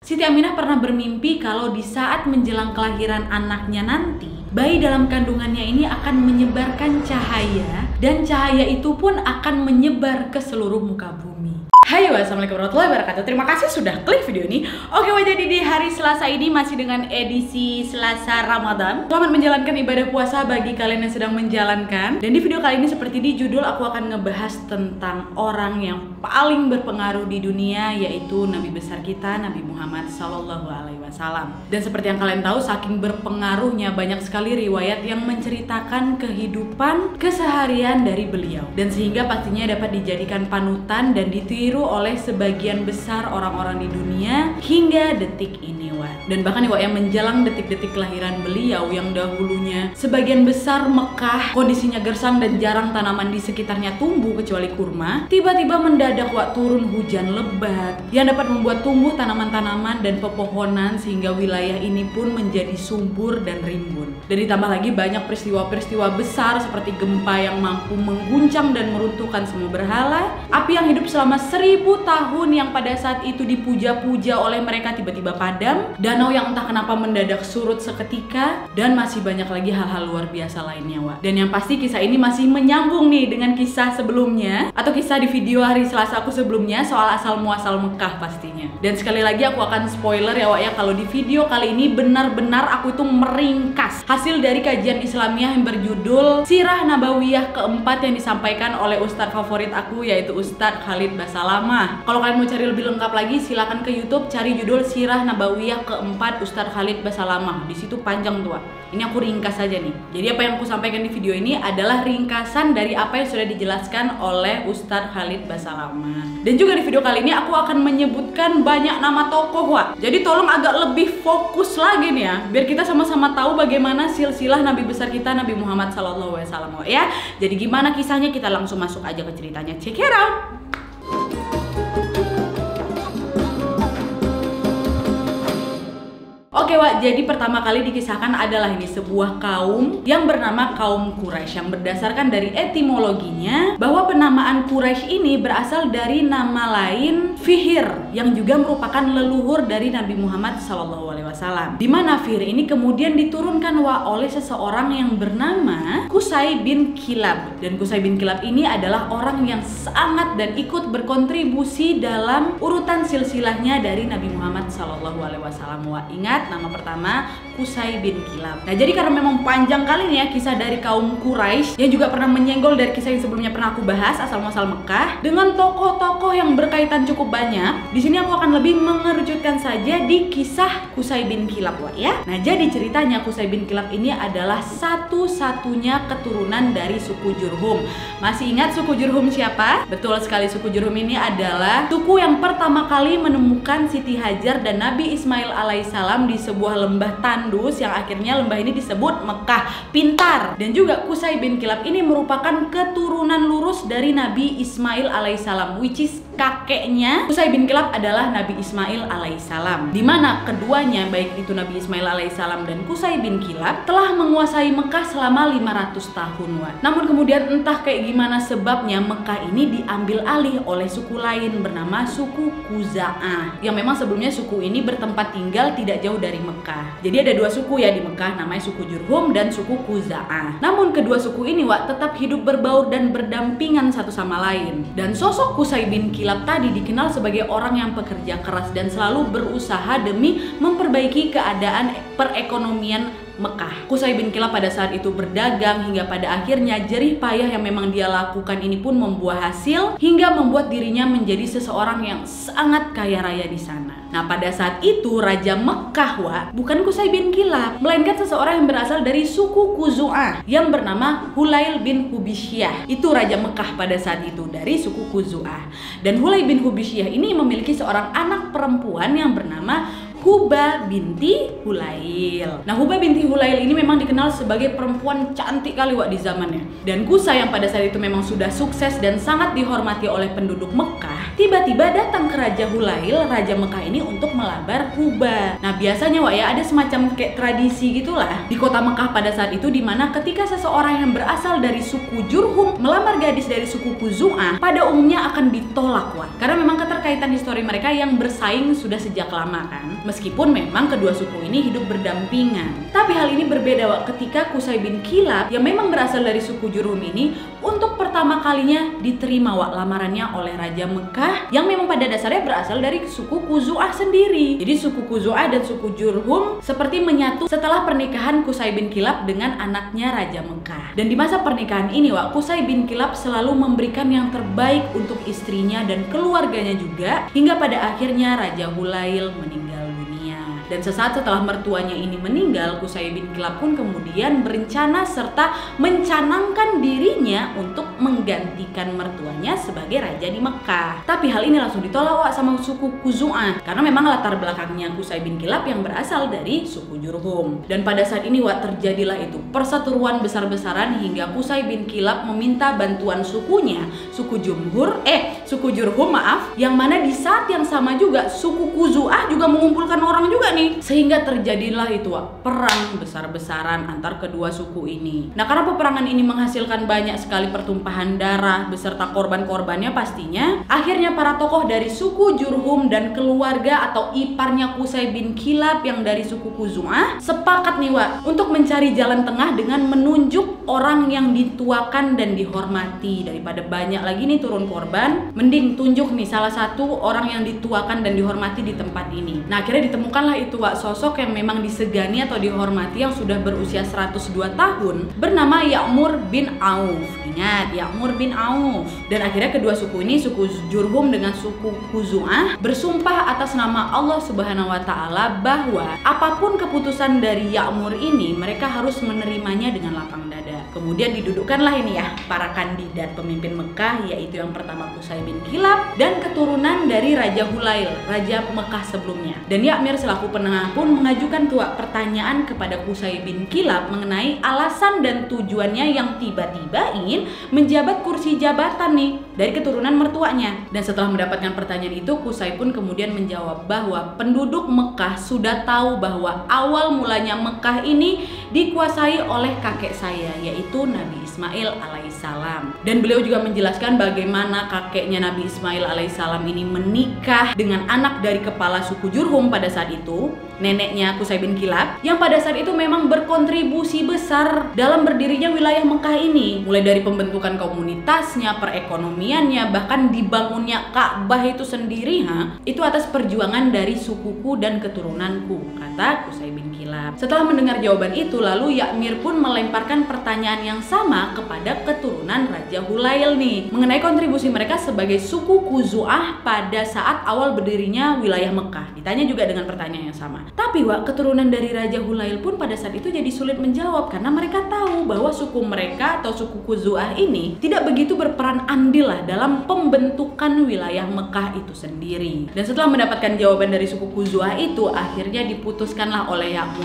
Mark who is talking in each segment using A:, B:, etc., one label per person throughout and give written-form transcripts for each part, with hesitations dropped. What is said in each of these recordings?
A: Siti Aminah pernah bermimpi kalau di saat menjelang kelahiran anaknya nanti, bayi dalam kandungannya ini akan menyebarkan cahaya, dan cahaya itu pun akan menyebar ke seluruh muka bumi. Hai, wassalamualaikum warahmatullahi wabarakatuh. Terima kasih sudah klik video ini. Oke, jadi di hari Selasa ini masih dengan edisi Selasa Ramadan. Selamat menjalankan ibadah puasa bagi kalian yang sedang menjalankan. Dan di video kali ini seperti di judul, aku akan ngebahas tentang orang yang paling berpengaruh di dunia, yaitu Nabi besar kita, Nabi Muhammad SAW. Dan seperti yang kalian tahu, saking berpengaruhnya banyak sekali riwayat yang menceritakan kehidupan keseharian dari beliau. Dan sehingga pastinya dapat dijadikan panutan dan ditiru oleh sebagian besar orang-orang di dunia hingga detik ini, Dan bahkan yang menjelang detik-detik kelahiran beliau yang dahulunya sebagian besar Mekah kondisinya gersang dan jarang tanaman di sekitarnya tumbuh kecuali kurma, tiba-tiba mendadak turun hujan lebat yang dapat membuat tumbuh tanaman-tanaman dan pepohonan sehingga wilayah ini pun menjadi subur dan rimbun. Dan ditambah lagi banyak peristiwa-peristiwa besar seperti gempa yang mampu mengguncang dan meruntuhkan semua berhala, api yang hidup selama 1000 tahun yang pada saat itu dipuja-puja oleh mereka tiba-tiba padam, danau yang entah kenapa mendadak surut seketika, dan masih banyak lagi hal-hal luar biasa lainnya, Dan yang pasti kisah ini masih menyambung nih dengan kisah sebelumnya atau kisah di video hari Selasa aku sebelumnya soal asal muasal Mekah pastinya. Dan sekali lagi aku akan spoiler ya kalau di video kali ini benar-benar aku itu meringkas hasil dari kajian Islamiyah yang berjudul Sirah Nabawiyah keempat yang disampaikan oleh ustadz favorit aku, yaitu Ustadz Khalid Basalamah. Kalau kalian mau cari lebih lengkap lagi, silakan ke YouTube cari judul Sirah Nabawiyah keempat Ustadz Khalid Basalamah. Di situ panjang tuh. Ini aku ringkas saja nih. Jadi apa yang aku sampaikan di video ini adalah ringkasan dari apa yang sudah dijelaskan oleh Ustadz Khalid Basalamah. Dan juga di video kali ini aku akan menyebutkan banyak nama tokoh, Jadi tolong agak lebih fokus lagi nih ya, biar kita sama-sama tahu bagaimana silsilah Nabi besar kita Nabi Muhammad SAW, ya. Jadi gimana kisahnya, kita langsung masuk aja ke ceritanya. Check it out. Oke, jadi pertama kali dikisahkan adalah ini sebuah kaum yang bernama kaum Quraisy, yang berdasarkan dari etimologinya bahwa penamaan Quraisy ini berasal dari nama lain Fihr, yang juga merupakan leluhur dari Nabi Muhammad SAW. Di mana Fihr ini kemudian diturunkan oleh seseorang yang bernama Qusay bin Kilab. Dan Qusay bin Kilab ini adalah orang yang sangat dan ikut berkontribusi dalam urutan silsilahnya dari Nabi Muhammad SAW. Ingat, nama pertama Qusay bin Kilab. Nah, jadi karena memang panjang kali nih ya kisah dari kaum Quraisy yang juga pernah menyenggol dari kisah yang sebelumnya pernah aku bahas asal muasal Mekah dengan tokoh-tokoh yang berkaitan cukup banyak. Di sini aku akan lebih mengerucutkan saja di kisah Qusay bin Kilab, ya. Nah, jadi ceritanya Qusay bin Kilab ini adalah satu-satunya keturunan dari suku Jurhum. Masih ingat suku Jurhum siapa? Betul sekali, suku Jurhum ini adalah suku yang pertama kali menemukan Siti Hajar dan Nabi Ismail alaihissalam di sebuah lembah tandus yang akhirnya lembah ini disebut Mekah Pintar. Dan juga Qusay bin Kilab ini merupakan keturunan lurus dari Nabi Ismail alaihissalam, which is kakeknya Qusay bin Kilab adalah Nabi Ismail alaihissalam, dimana keduanya baik itu Nabi Ismail alaihissalam dan Qusay bin Kilab telah menguasai Mekah selama 500 tahun, Namun kemudian entah kayak gimana sebabnya Mekah ini diambil alih oleh suku lain bernama suku Khuza'ah, yang memang sebelumnya suku ini bertempat tinggal tidak jauh dari Mekah. Jadi ada dua suku ya di Mekah, namanya suku Jurhum dan suku Khuza'ah. Namun kedua suku ini tetap hidup berbaur dan berdampingan satu sama lain. Dan sosok Qusay bin Kilab tadi dikenal sebagai orang yang pekerja keras dan selalu berusaha demi memperbaiki keadaan perekonomian Mekah. Qusay bin Kilab pada saat itu berdagang hingga pada akhirnya jerih payah yang memang dia lakukan ini pun membuah hasil hingga membuat dirinya menjadi seseorang yang sangat kaya raya di sana. Nah, pada saat itu Raja Mekah bukan Qusay bin Kilab, melainkan seseorang yang berasal dari suku Khuzu'ah yang bernama Hulail bin Hubisyah. Itu Raja Mekah pada saat itu dari suku Khuzu'ah. Dan Hulail bin Hubisyah ini memiliki seorang anak perempuan yang bernama Hubah binti Hulail. Nah, Hubah binti Hulail ini memang dikenal sebagai perempuan cantik kali di zamannya. Dan Qusay yang pada saat itu memang sudah sukses dan sangat dihormati oleh penduduk Mekah, tiba-tiba datang ke Raja Hulail, Raja Mekah ini untuk melabar Hubah. Nah biasanya Wak ya, ada semacam kayak tradisi gitulah di kota Mekah pada saat itu, dimana ketika seseorang yang berasal dari suku Jurhum melamar gadis dari suku Khuzu'ah, pada umumnya akan ditolak Wak, karena memang keterkaitan histori mereka yang bersaing sudah sejak lama kan, meskipun memang kedua suku ini hidup berdampingan. Tapi hal ini berbeda Wak ketika Qusay bin Kilab yang memang berasal dari suku Jurhum ini untuk pertama kalinya diterima Wak lamarannya oleh Raja Mekah yang memang pada dasarnya berasal dari suku Khuzu'ah sendiri. Jadi suku Khuzu'ah dan suku Jurhum seperti menyatu setelah pernikahan Qusay bin Kilab dengan anaknya Raja Mekah. Dan di masa pernikahan ini Wak, Qusay bin Kilab selalu memberikan yang terbaik untuk istrinya dan keluarganya juga, hingga pada akhirnya Raja Hulail meninggal dunia. Dan sesaat setelah mertuanya ini meninggal, Qusay bin Kilab pun kemudian berencana serta mencanangkan dirinya untuk menggantikan mertuanya sebagai raja di Mekah. Tapi hal ini langsung ditolak Wak sama suku Khuzu'ah, karena memang latar belakangnya Qusay bin Kilab yang berasal dari suku Jurhum. Dan pada saat ini Wak, terjadilah itu perseteruan besar-besaran hingga Qusay bin Kilab meminta bantuan sukunya, suku Jurhum maaf, yang mana di saat yang sama juga suku Khuzu'ah juga mengumpulkan orang juga nih, sehingga terjadilah itu Wak, perang besar-besaran antar kedua suku ini. Nah karena peperangan ini menghasilkan banyak sekali pertumpahan darah beserta korban-korbannya pastinya, akhirnya para tokoh dari suku Jurhum dan keluarga atau iparnya Qusay bin Kilab yang dari suku Khuzu'ah sepakat nih Wak untuk mencari jalan tengah dengan menunjuk orang yang dituakan dan dihormati. Daripada banyak lagi nih turun korban, mending tunjuk nih salah satu orang yang dituakan dan dihormati di tempat ini. Nah akhirnya ditemukanlah itu Wak, sosok yang memang disegani atau dihormati yang sudah berusia 102 tahun bernama Ya'mur bin Auf. Ingat, Ya'mur bin Auf. Dan akhirnya kedua suku ini, suku Jurhum dengan suku Khuzu'ah, bersumpah atas nama Allah Subhanahu wa Ta'ala bahwa apapun keputusan dari Ya'mur ini mereka harus menerimanya dengan lapang dada. Kemudian didudukkanlah ini ya para kandidat pemimpin Mekah, yaitu yang pertama Qusay bin Kilab dan keturunan dari Raja Hulail, Raja Mekah sebelumnya. Dan Ya'mir selaku penengah pun mengajukan pertanyaan kepada Qusay bin Kilab mengenai alasan dan tujuannya yang tiba-tiba ingin menjabat kursi jabatan nih dari keturunan mertuanya. Dan setelah mendapatkan pertanyaan itu, Qusay pun kemudian menjawab bahwa penduduk Mekah sudah tahu bahwa awal mulanya Mekah ini dikuasai oleh kakek saya, yaitu Nabi Ismail alaihissalam. Dan beliau juga menjelaskan bagaimana kakeknya Nabi Ismail alaihissalam ini menikah dengan anak dari kepala suku Jurhum pada saat itu, neneknya Qusay bin Kilab, yang pada saat itu memang berkontribusi besar dalam berdirinya wilayah Mekah ini, mulai dari pembentukan komunitasnya, perekonomiannya, bahkan dibangunnya Ka'bah itu sendiri itu atas perjuangan dari sukuku dan keturunanku, kata Qusay bin Kilab. Setelah mendengar jawaban itu, lalu Ya'mir pun melemparkan pertanyaan yang sama kepada keturunan Raja Hulail nih mengenai kontribusi mereka sebagai suku Khuzu'ah pada saat awal berdirinya wilayah Mekah. Ditanya juga dengan pertanyaan yang sama. Tapi Wak, keturunan dari Raja Hulail pun pada saat itu jadi sulit menjawab karena mereka tahu bahwa suku mereka atau suku Khuzu'ah ini tidak begitu berperan andil lah dalam pembentukan wilayah Mekah itu sendiri. Dan setelah mendapatkan jawaban dari suku Khuzu'ah itu, akhirnya diputuskanlah oleh Ya'mur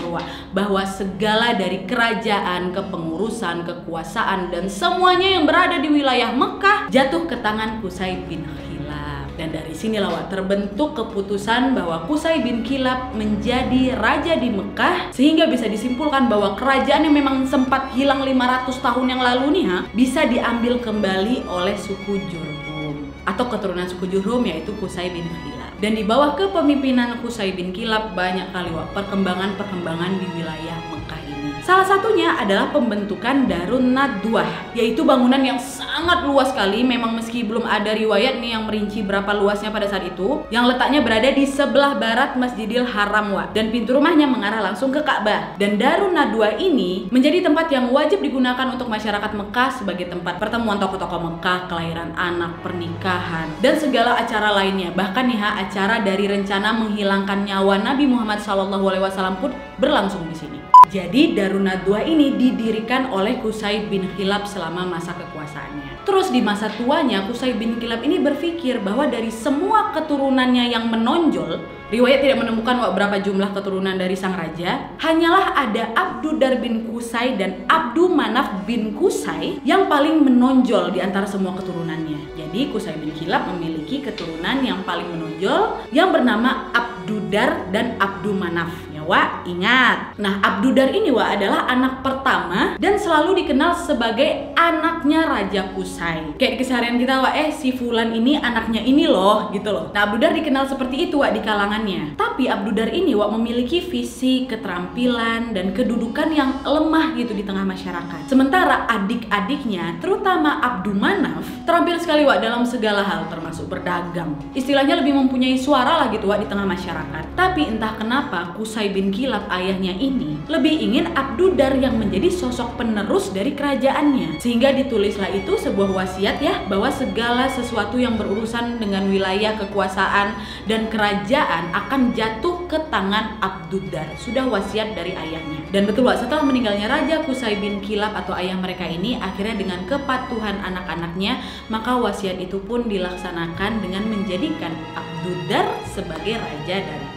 A: bahwa segala dari kerajaan, kepengurusan, kekuasaan dan semuanya yang berada di wilayah Mekah jatuh ke tangan Qusay bin Kilab. Dan dari sinilah Wak, terbentuk keputusan bahwa Qusay bin Kilab menjadi raja di Mekah, sehingga bisa disimpulkan bahwa kerajaan yang memang sempat hilang 500 tahun yang lalu nih bisa diambil kembali oleh suku Jurhum atau keturunan suku Jurhum, yaitu Qusay bin Kilab. Dan di bawah kepemimpinan Qusay bin Kilab banyak kali Wak perkembangan-perkembangan di wilayah Mekah ini. Salah satunya adalah pembentukan Darun Nadwah, yaitu bangunan yang sangat luas sekali. Memang meski belum ada riwayat nih yang merinci berapa luasnya pada saat itu, yang letaknya berada di sebelah barat Masjidil Haram Wak, dan pintu rumahnya mengarah langsung ke Ka'bah. Dan Darun Nadwah ini menjadi tempat yang wajib digunakan untuk masyarakat Mekah sebagai tempat pertemuan tokoh-tokoh Mekah, kelahiran anak, pernikahan, dan segala acara lainnya. Bahkan nih acara dari rencana menghilangkan nyawa Nabi Muhammad SAW pun berlangsung di sini. Jadi Darun Nadwah ini didirikan oleh Qusay bin Kilab selama masa kekuasaannya. Terus di masa tuanya Qusay bin Kilab ini berpikir bahwa dari semua keturunannya yang menonjol Riwayat tidak menemukan berapa jumlah keturunan dari sang raja. Hanyalah ada Abdudar bin Qusay dan Abdu Manaf bin Qusay yang paling menonjol di antara semua keturunannya. Jadi Qusay bin Kilab memiliki keturunan yang paling menonjol yang bernama Abdudar dan Abdu Manaf. Wak, ingat. Nah, Abdudar ini adalah anak pertama dan selalu dikenal sebagai anaknya Raja Qusay. Kayak di keseharian kita si fulan ini anaknya ini loh, gitu loh. Nah, Abdudar dikenal seperti itu di kalangannya. Tapi Abdudar ini memiliki visi, keterampilan dan kedudukan yang lemah gitu di tengah masyarakat. Sementara adik-adiknya, terutama Abdu Manaf, terampil sekali dalam segala hal termasuk berdagang. Istilahnya lebih mempunyai suara lah gitu di tengah masyarakat. Tapi entah kenapa Qusay bin Kilab ayahnya ini lebih ingin Abdudar yang menjadi sosok penerus dari kerajaannya, sehingga ditulislah itu sebuah wasiat bahwa segala sesuatu yang berurusan dengan wilayah kekuasaan dan kerajaan akan jatuh ke tangan Abdudar. Sudah wasiat dari ayahnya. Dan betul setelah meninggalnya Raja Qusay bin Kilab atau ayah mereka ini, akhirnya dengan kepatuhan anak-anaknya, maka wasiat itu pun dilaksanakan dengan menjadikan Abdudar sebagai raja dari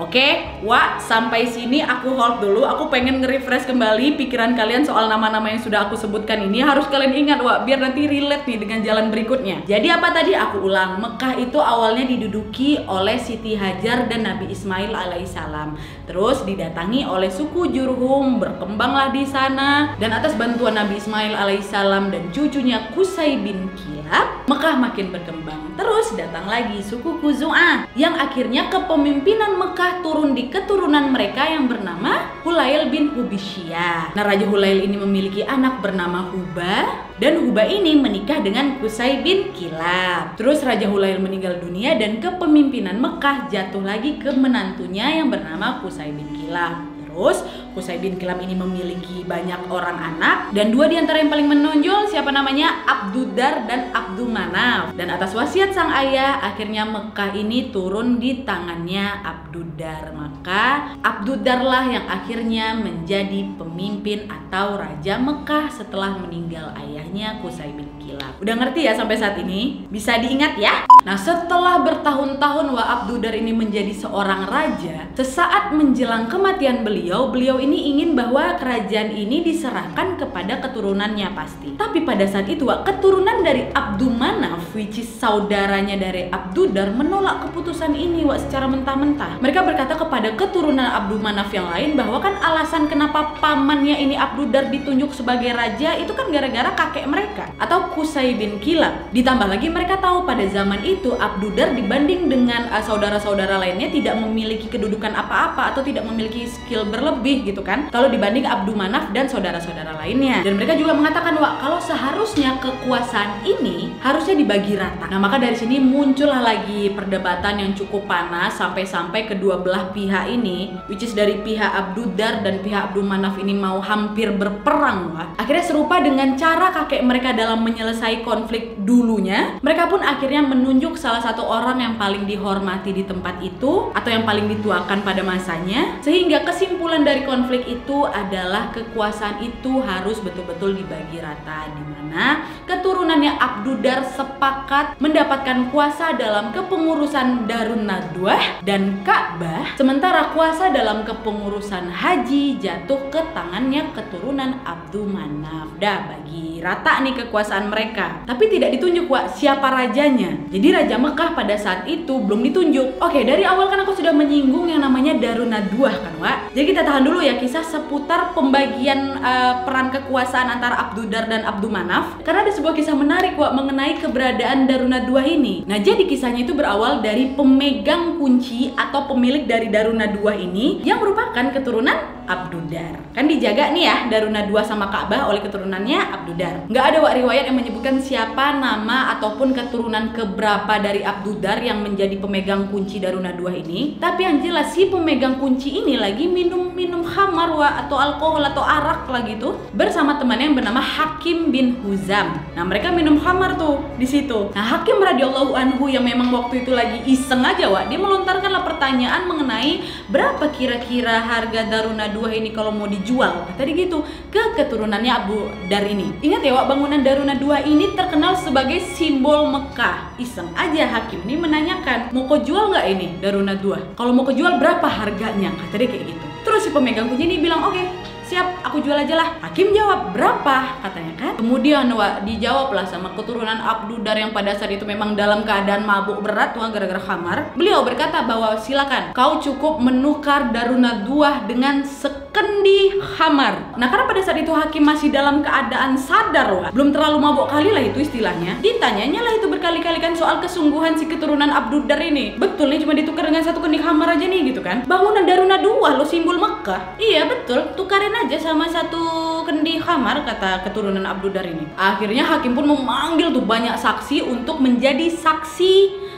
A: Oke, sampai sini aku hold dulu. Aku pengen nge-refresh kembali pikiran kalian soal nama-nama yang sudah aku sebutkan ini. Harus kalian ingat biar nanti relate nih dengan jalan berikutnya. Jadi apa tadi aku ulang? Mekah itu awalnya diduduki oleh Siti Hajar dan Nabi Ismail alaihissalam. Terus didatangi oleh suku Jurhum, berkembanglah di sana. Dan atas bantuan Nabi Ismail alaihissalam dan cucunya Qusay bin Kilab, Mekah makin berkembang. Terus datang lagi suku Khuzu'ah yang akhirnya kepemimpinan Mekah turun di keturunan mereka yang bernama Hulail bin Hubisyah. Nah, Raja Hulail ini memiliki anak bernama Hubah, dan Hubah ini menikah dengan Qusay bin Kilab. Terus Raja Hulail meninggal dunia dan kepemimpinan Mekah jatuh lagi ke menantunya yang bernama Qusay bin Kilab. Terus Qusay bin Kilab ini memiliki banyak orang anak, dan dua di antara yang paling menonjol siapa namanya? Abdudar dan Abdu Manaf. Dan atas wasiat sang ayah, akhirnya Mekah ini turun di tangannya Abdudar. Maka Abdudarlah yang akhirnya menjadi pemimpin atau raja Mekah setelah meninggal ayahnya Qusay bin Kilab. Udah ngerti ya sampai saat ini? Bisa diingat ya? Nah, setelah bertahun-tahun Abdudar ini menjadi seorang raja, sesaat menjelang kematian beliau ini ingin bahwa kerajaan ini diserahkan kepada keturunannya pasti. Tapi pada saat itu keturunan dari Abdu Manaf, which is saudaranya dari Abdudar, menolak keputusan ini secara mentah-mentah. Mereka berkata kepada keturunan Abdu Manaf yang lain bahwa kan alasan kenapa pamannya ini Abdudar ditunjuk sebagai raja itu kan gara-gara kakek mereka atau Qusay bin Kilab. Ditambah lagi mereka tahu pada zaman itu Abdudar dibanding dengan saudara-saudara lainnya tidak memiliki kedudukan apa-apa atau tidak memiliki skill berlebih gitu kan, kalau dibanding Abdu Manaf dan saudara-saudara lainnya. Dan mereka juga mengatakan kalau seharusnya kekuasaan ini harusnya dibagi rata. Nah, maka dari sini muncullah lagi perdebatan yang cukup panas sampai kedua belah pihak ini, which is dari pihak Abdudar dan pihak Abdu Manaf ini mau hampir berperang. Akhirnya serupa dengan cara kakek mereka dalam menyelesaikan konflik dulunya, mereka pun akhirnya menunjuk salah satu orang yang paling dihormati di tempat itu atau yang paling dituakan pada masanya, sehingga kesimpulan dari konflik itu adalah kekuasaan itu harus betul-betul dibagi rata, di mana keturunannya Abdudar sepakat mendapatkan kuasa dalam kepengurusan Darun Nadwah dan Ka'bah, sementara kuasa dalam kepengurusan haji jatuh ke tangannya keturunan Abdu Manaf. Dah bagi rata nih kekuasaan mereka, tapi tidak ditunjuk siapa rajanya. Jadi Raja Mekah pada saat itu belum ditunjuk. Oke, dari awal kan aku sudah menyinggung yang namanya Darun Nadwah kan Jadi kita tahan dulu ya kisah seputar pembagian peran kekuasaan antara Abdudar dan Abdu Manaf, karena ada sebuah kisah menarik mengenai keberadaan Darun Nadwah ini. Nah, jadi kisahnya itu berawal dari pemegang kunci atau pemilik dari Darun Nadwah ini yang merupakan keturunan Abdudar. Kan dijaga nih ya Darun Nadwah sama Ka'bah oleh keturunannya Abdudar. Nggak ada riwayat yang menyebutkan siapa nama ataupun keturunan keberapa dari Abdudar yang menjadi pemegang kunci Darun Nadwah ini. Tapi yang jelas si pemegang kunci ini lagi minum khamar atau alkohol atau arak lah gitu bersama temannya yang bernama Hakim bin Huzam. Nah, mereka minum khamar tuh di situ. Nah, Hakim radhiyallahu anhu yang memang waktu itu lagi iseng aja dia melontarkanlah pertanyaan mengenai berapa kira-kira harga Darun Nadwah II ini kalau mau dijual, kata dia gitu, ke keturunannya Abu Dar ini. Ingat ya Wak, bangunan Daruna II ini terkenal sebagai simbol Mekah. Iseng aja hakim ini menanyakan, mau kau jual nggak ini Daruna II? Kalau mau kau jual berapa harganya? Kata dia kayak gitu. Terus si pemegang kunci ini bilang, oke, siap, aku jual aja lah. Hakim jawab, berapa? Katanya kan. Kemudian Wak, dijawablah sama keturunan Abdudar yang pada saat itu memang dalam keadaan mabuk berat Wak, gara-gara khamar. Beliau berkata bahwa silakan, kau cukup menukar Daruna II dengan sekendi khamar. Nah, karena pada saat itu hakim masih dalam keadaan sadar Wak, belum terlalu mabuk kali lah itu istilahnya. Ditanyanya lah itu berkali-kali kan soal kesungguhan si keturunan Abdudar ini. Betul nih cuma ditukar dengan satu kendi khamar aja nih gitu kan. Bangunan Daruna II lo simbol Mekah. Iya betul, tukarin aja sama satu kendi khamar, kata keturunan Abdudar ini. Akhirnya hakim pun memanggil tuh banyak saksi untuk menjadi saksi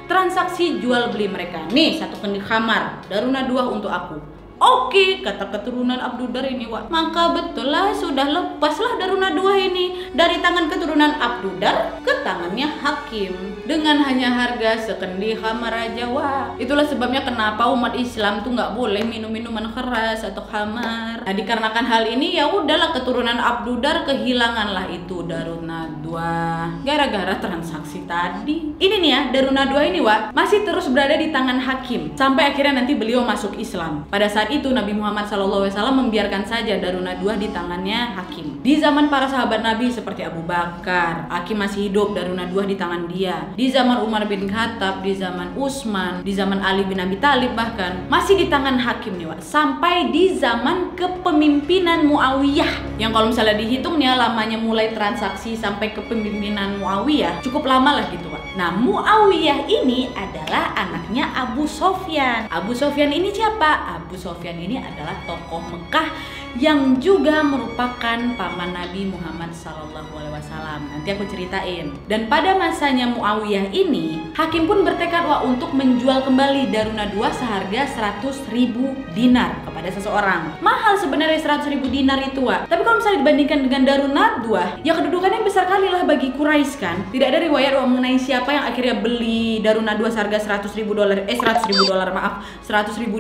A: transaksi jual beli mereka. Nih satu kendi khamar Daruna II untuk aku. Oke, kata keturunan Abdudar ini Wak. Maka betul lah, sudah lepaslah Daruna II ini dari tangan keturunan Abdudar ke tangannya hakim dengan hanya harga sekendi khamar aja Wak. Itulah sebabnya kenapa umat Islam tuh nggak boleh minum minuman keras atau khamar. Nah, dikarenakan hal ini ya udahlah keturunan Abdudar kehilanganlah itu Daruna II gara-gara transaksi tadi. Ini nih ya, Daruna II ini Wak masih terus berada di tangan hakim sampai akhirnya nanti beliau masuk Islam. Pada saat itu Nabi Muhammad SAW membiarkan saja Daruna II di tangannya hakim. Di zaman para sahabat Nabi seperti Abu Bakar, hakim masih hidup, Daruna II di tangan dia. Di zaman Umar bin Khattab, di zaman Utsman, di zaman Ali bin Abi Thalib bahkan masih di tangan hakim nih Wak. Sampai di zaman kepemimpinan Muawiyah, yang kalau misalnya dihitung nih lamanya mulai transaksi sampai kepemimpinan Muawiyah cukup lama lah gitu Wak. Nah, Muawiyah ini adalah anaknya Abu Sofyan. Abu Sofyan ini siapa? Abu Sofyan ini adalah tokoh Mekah yang juga merupakan paman Nabi Muhammad SAW. Nanti aku ceritain. Dan pada masanya Muawiyah ini, hakim pun bertekad Wak untuk menjual kembali Daruna II seharga 100.000 dinar kepada seseorang. Mahal sebenarnya 100.000 dinar itu Wak. Tapi kalau misalnya dibandingkan dengan Daruna II, ya kedudukannya besar kali lah bagi Quraisy kan. Tidak ada riwayat Wak mengenai siapa yang akhirnya beli Daruna II seharga 100.000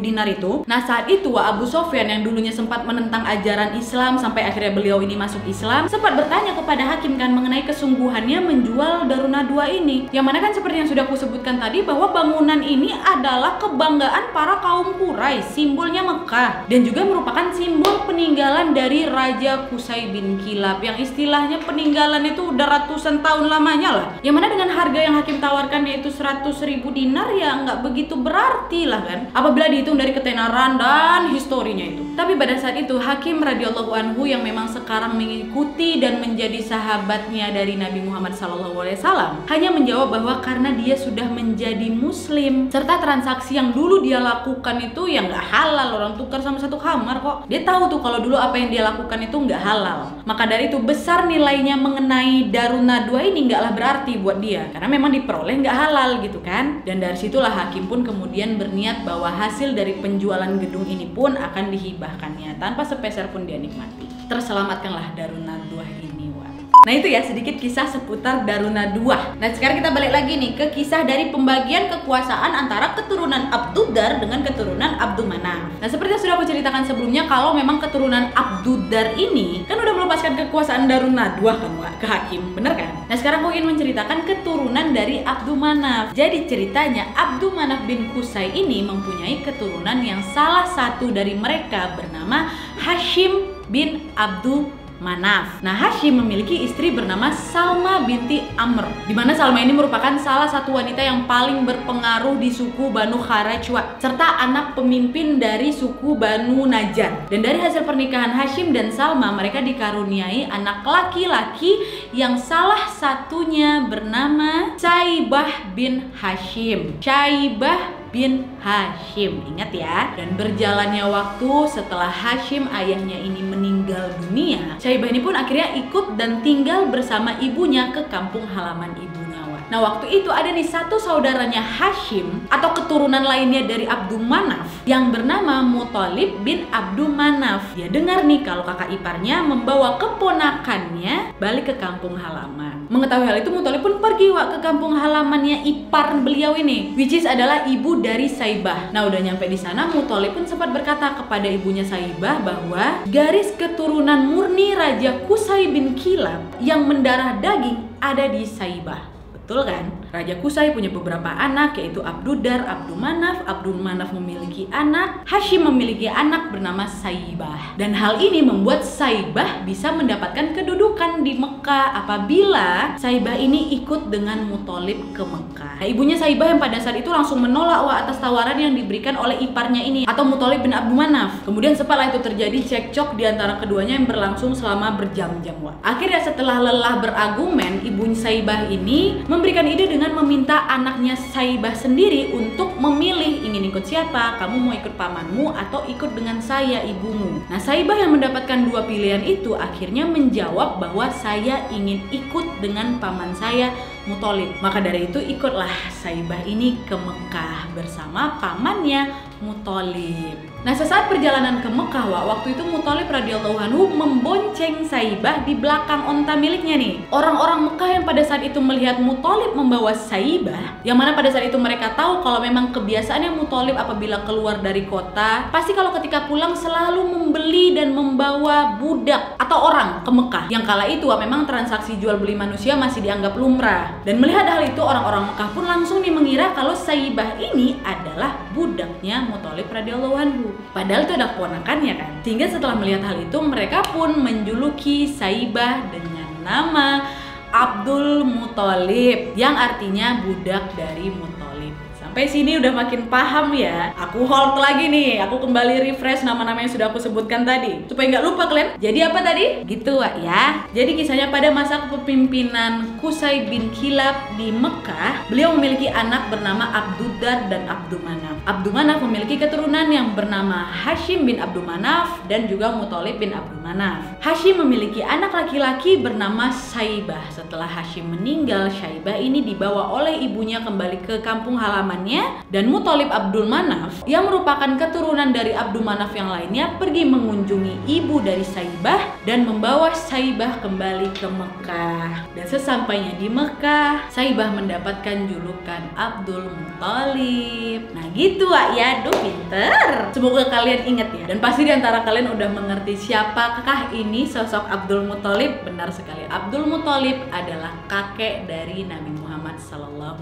A: dinar itu. Nah, saat itu Wak, Abu Sofyan yang dulunya sempat menentang ajaran Islam sampai akhirnya beliau ini masuk Islam, sempat bertanya kepada hakim kan mengenai kesungguhannya menjual Daruna II ini. Yang mana kan seperti yang sudah aku sebutkan tadi bahwa bangunan ini adalah kebanggaan para kaum Quraisy, simbolnya Mekah, dan juga merupakan simbol peninggalan dari Raja Qusay bin Kilab yang istilahnya peninggalan itu udah ratusan tahun lamanya lah. Yang mana dengan harga yang hakim tawarkan yaitu 100.000 dinar ya nggak begitu berarti lah kan apabila dihitung dari ketenaran dan historinya itu. Tapi pada saat itu hakim radhiyallahu anhu yang memang sekarang mengikuti dan menjadi sahabatnya dari Nabi Muhammad SAW hanya menjawab bahwa karena dia sudah menjadi muslim serta transaksi yang dulu dia lakukan itu ya nggak halal, orang tukar sama satu kamar kok. Dia tahu tuh kalau dulu apa yang dia lakukan itu nggak halal. Maka dari itu besar nilainya mengenai Daruna II ini nggaklah berarti buat dia karena memang diperoleh nggak halal gitu kan. Dan dari situlah hakim pun kemudian berniat bahwa hasil dari penjualan gedung ini pun akan dihibahkannya tanpa sepeser pun dia nikmati. Terselamatkanlah Daruna II ini Wak. Nah itu ya sedikit kisah seputar Daruna II. Nah sekarang kita balik lagi nih ke kisah dari pembagian kekuasaan antara keturunan Abdudar dengan keturunan Abdumanaf. Nah seperti yang sudah aku ceritakan sebelumnya, kalau memang keturunan Abdudar ini kan udah melepaskan kekuasaan Daruna II kan Wak ke hakim, bener kan? Nah sekarang aku ingin menceritakan keturunan dari Abdumanaf. Jadi ceritanya Abdumanaf bin Qusay ini mempunyai keturunan yang salah satu dari mereka bernama Hashim bin Abdumanaf. Nah, Hashim memiliki istri bernama Salma binti Amr, di mana Salma ini merupakan salah satu wanita yang paling berpengaruh di suku Banu Kharaj serta anak pemimpin dari suku Banu Najjar. Dan dari hasil pernikahan Hashim dan Salma, mereka dikaruniai anak laki-laki yang salah satunya bernama Syaibah bin Hashim. Syaibah bin Hashim, ingat ya. Dan berjalannya waktu setelah Hashim ayahnya ini meninggal dunia, Syaibah ini pun akhirnya ikut dan tinggal bersama ibunya ke kampung halaman ibunya. Nah waktu itu ada nih satu saudaranya Hashim atau keturunan lainnya dari Abdul Manaf yang bernama Muthalib bin Abdul Manaf. Dia dengar nih kalau kakak iparnya membawa keponakannya balik ke kampung halaman. Mengetahui hal itu Muthalib pun pergi ke kampung halamannya ipar beliau ini, which is adalah ibu dari Saibah. Nah udah nyampe di sana Muthalib pun sempat berkata kepada ibunya Saibah bahwa garis keturunan murni Raja Qusay bin Kilab yang mendarah daging ada di Saibah. Betul kan? Raja Qusay punya beberapa anak yaitu Abdudar, Abdul Manaf memiliki anak, Hashim memiliki anak bernama Saibah. Dan hal ini membuat Saibah bisa mendapatkan kedudukan di Mekah apabila Saibah ini ikut dengan Muthalib ke Mekah. Nah, ibunya Saibah yang pada saat itu langsung menolak atas tawaran yang diberikan oleh iparnya ini atau Muthalib bin Abdul Manaf. Kemudian setelah itu terjadi cekcok di antara keduanya yang berlangsung selama berjam-jam. Akhirnya setelah lelah berargumen, ibunya Saibah ini memberikan ide dengan meminta anaknya Saibah sendiri untuk memilih ingin ikut siapa, kamu mau ikut pamanmu atau ikut dengan saya ibumu. Nah Saibah yang mendapatkan dua pilihan itu akhirnya menjawab bahwa saya ingin ikut dengan paman saya Muthalib. Maka dari itu ikutlah Saibah ini ke Mekah bersama pamannya Muthalib. Nah sesaat perjalanan ke Mekah waktu itu Muthalib radhiyallahu anhu membonceng Saibah di belakang onta miliknya nih. Orang-orang Mekah yang pada saat itu melihat Muthalib membawa Saibah, yang mana pada saat itu mereka tahu kalau memang kebiasaannya Muthalib apabila keluar dari kota, pasti kalau ketika pulang selalu membeli dan membawa budak atau orang ke Mekah. Yang kala itu memang transaksi jual beli manusia masih dianggap lumrah. Dan melihat hal itu orang-orang Mekah pun langsung nih mengira kalau Saibah ini adalah budaknya Muthalib radhiyallahu anhu. Padahal itu ada keponakannya kan. Sehingga setelah melihat hal itu mereka pun menjuluki Saibah dengan nama Abdul Muthalib yang artinya budak dari Muthalib. Sampai sini udah makin paham ya. Aku hold lagi nih, aku kembali refresh nama-nama yang sudah aku sebutkan tadi supaya nggak lupa kalian. Jadi apa tadi? Gitu ya. Jadi kisahnya pada masa kepemimpinan Qusay bin Kilab di Mekah, beliau memiliki anak bernama Abdudar dan Abdul Manaf. Abdul Manaf memiliki keturunan yang bernama Hashim bin Abdul Manaf dan juga Muthalib bin Abdul Manaf. Hashim memiliki anak laki-laki bernama Saibah. Setelah Hashim meninggal, Saibah ini dibawa oleh ibunya kembali ke kampung halaman dan Muthalib Abdul Manaf yang merupakan keturunan dari Abdul Manaf yang lainnya pergi mengunjungi ibu dari Saibah dan membawa Saibah kembali ke Mekah. Dan sesampainya di Mekah, Saibah mendapatkan julukan Abdul Muthalib. Nah gitu ya, aduh pinter. Semoga kalian ingat ya. Dan pasti diantara kalian udah mengerti siapakah ini sosok Abdul Muthalib. Benar sekali, Abdul Muthalib adalah kakek dari Nabi Muhammad SAW.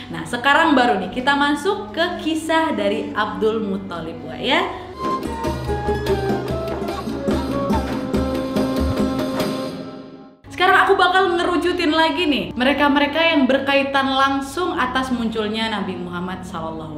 A: Nah sekarang baru nih kita masuk ke kisah dari Abdul Muthalib ya. Sekarang aku bakal ngerujutin lagi nih mereka-mereka yang berkaitan langsung atas munculnya Nabi Muhammad SAW.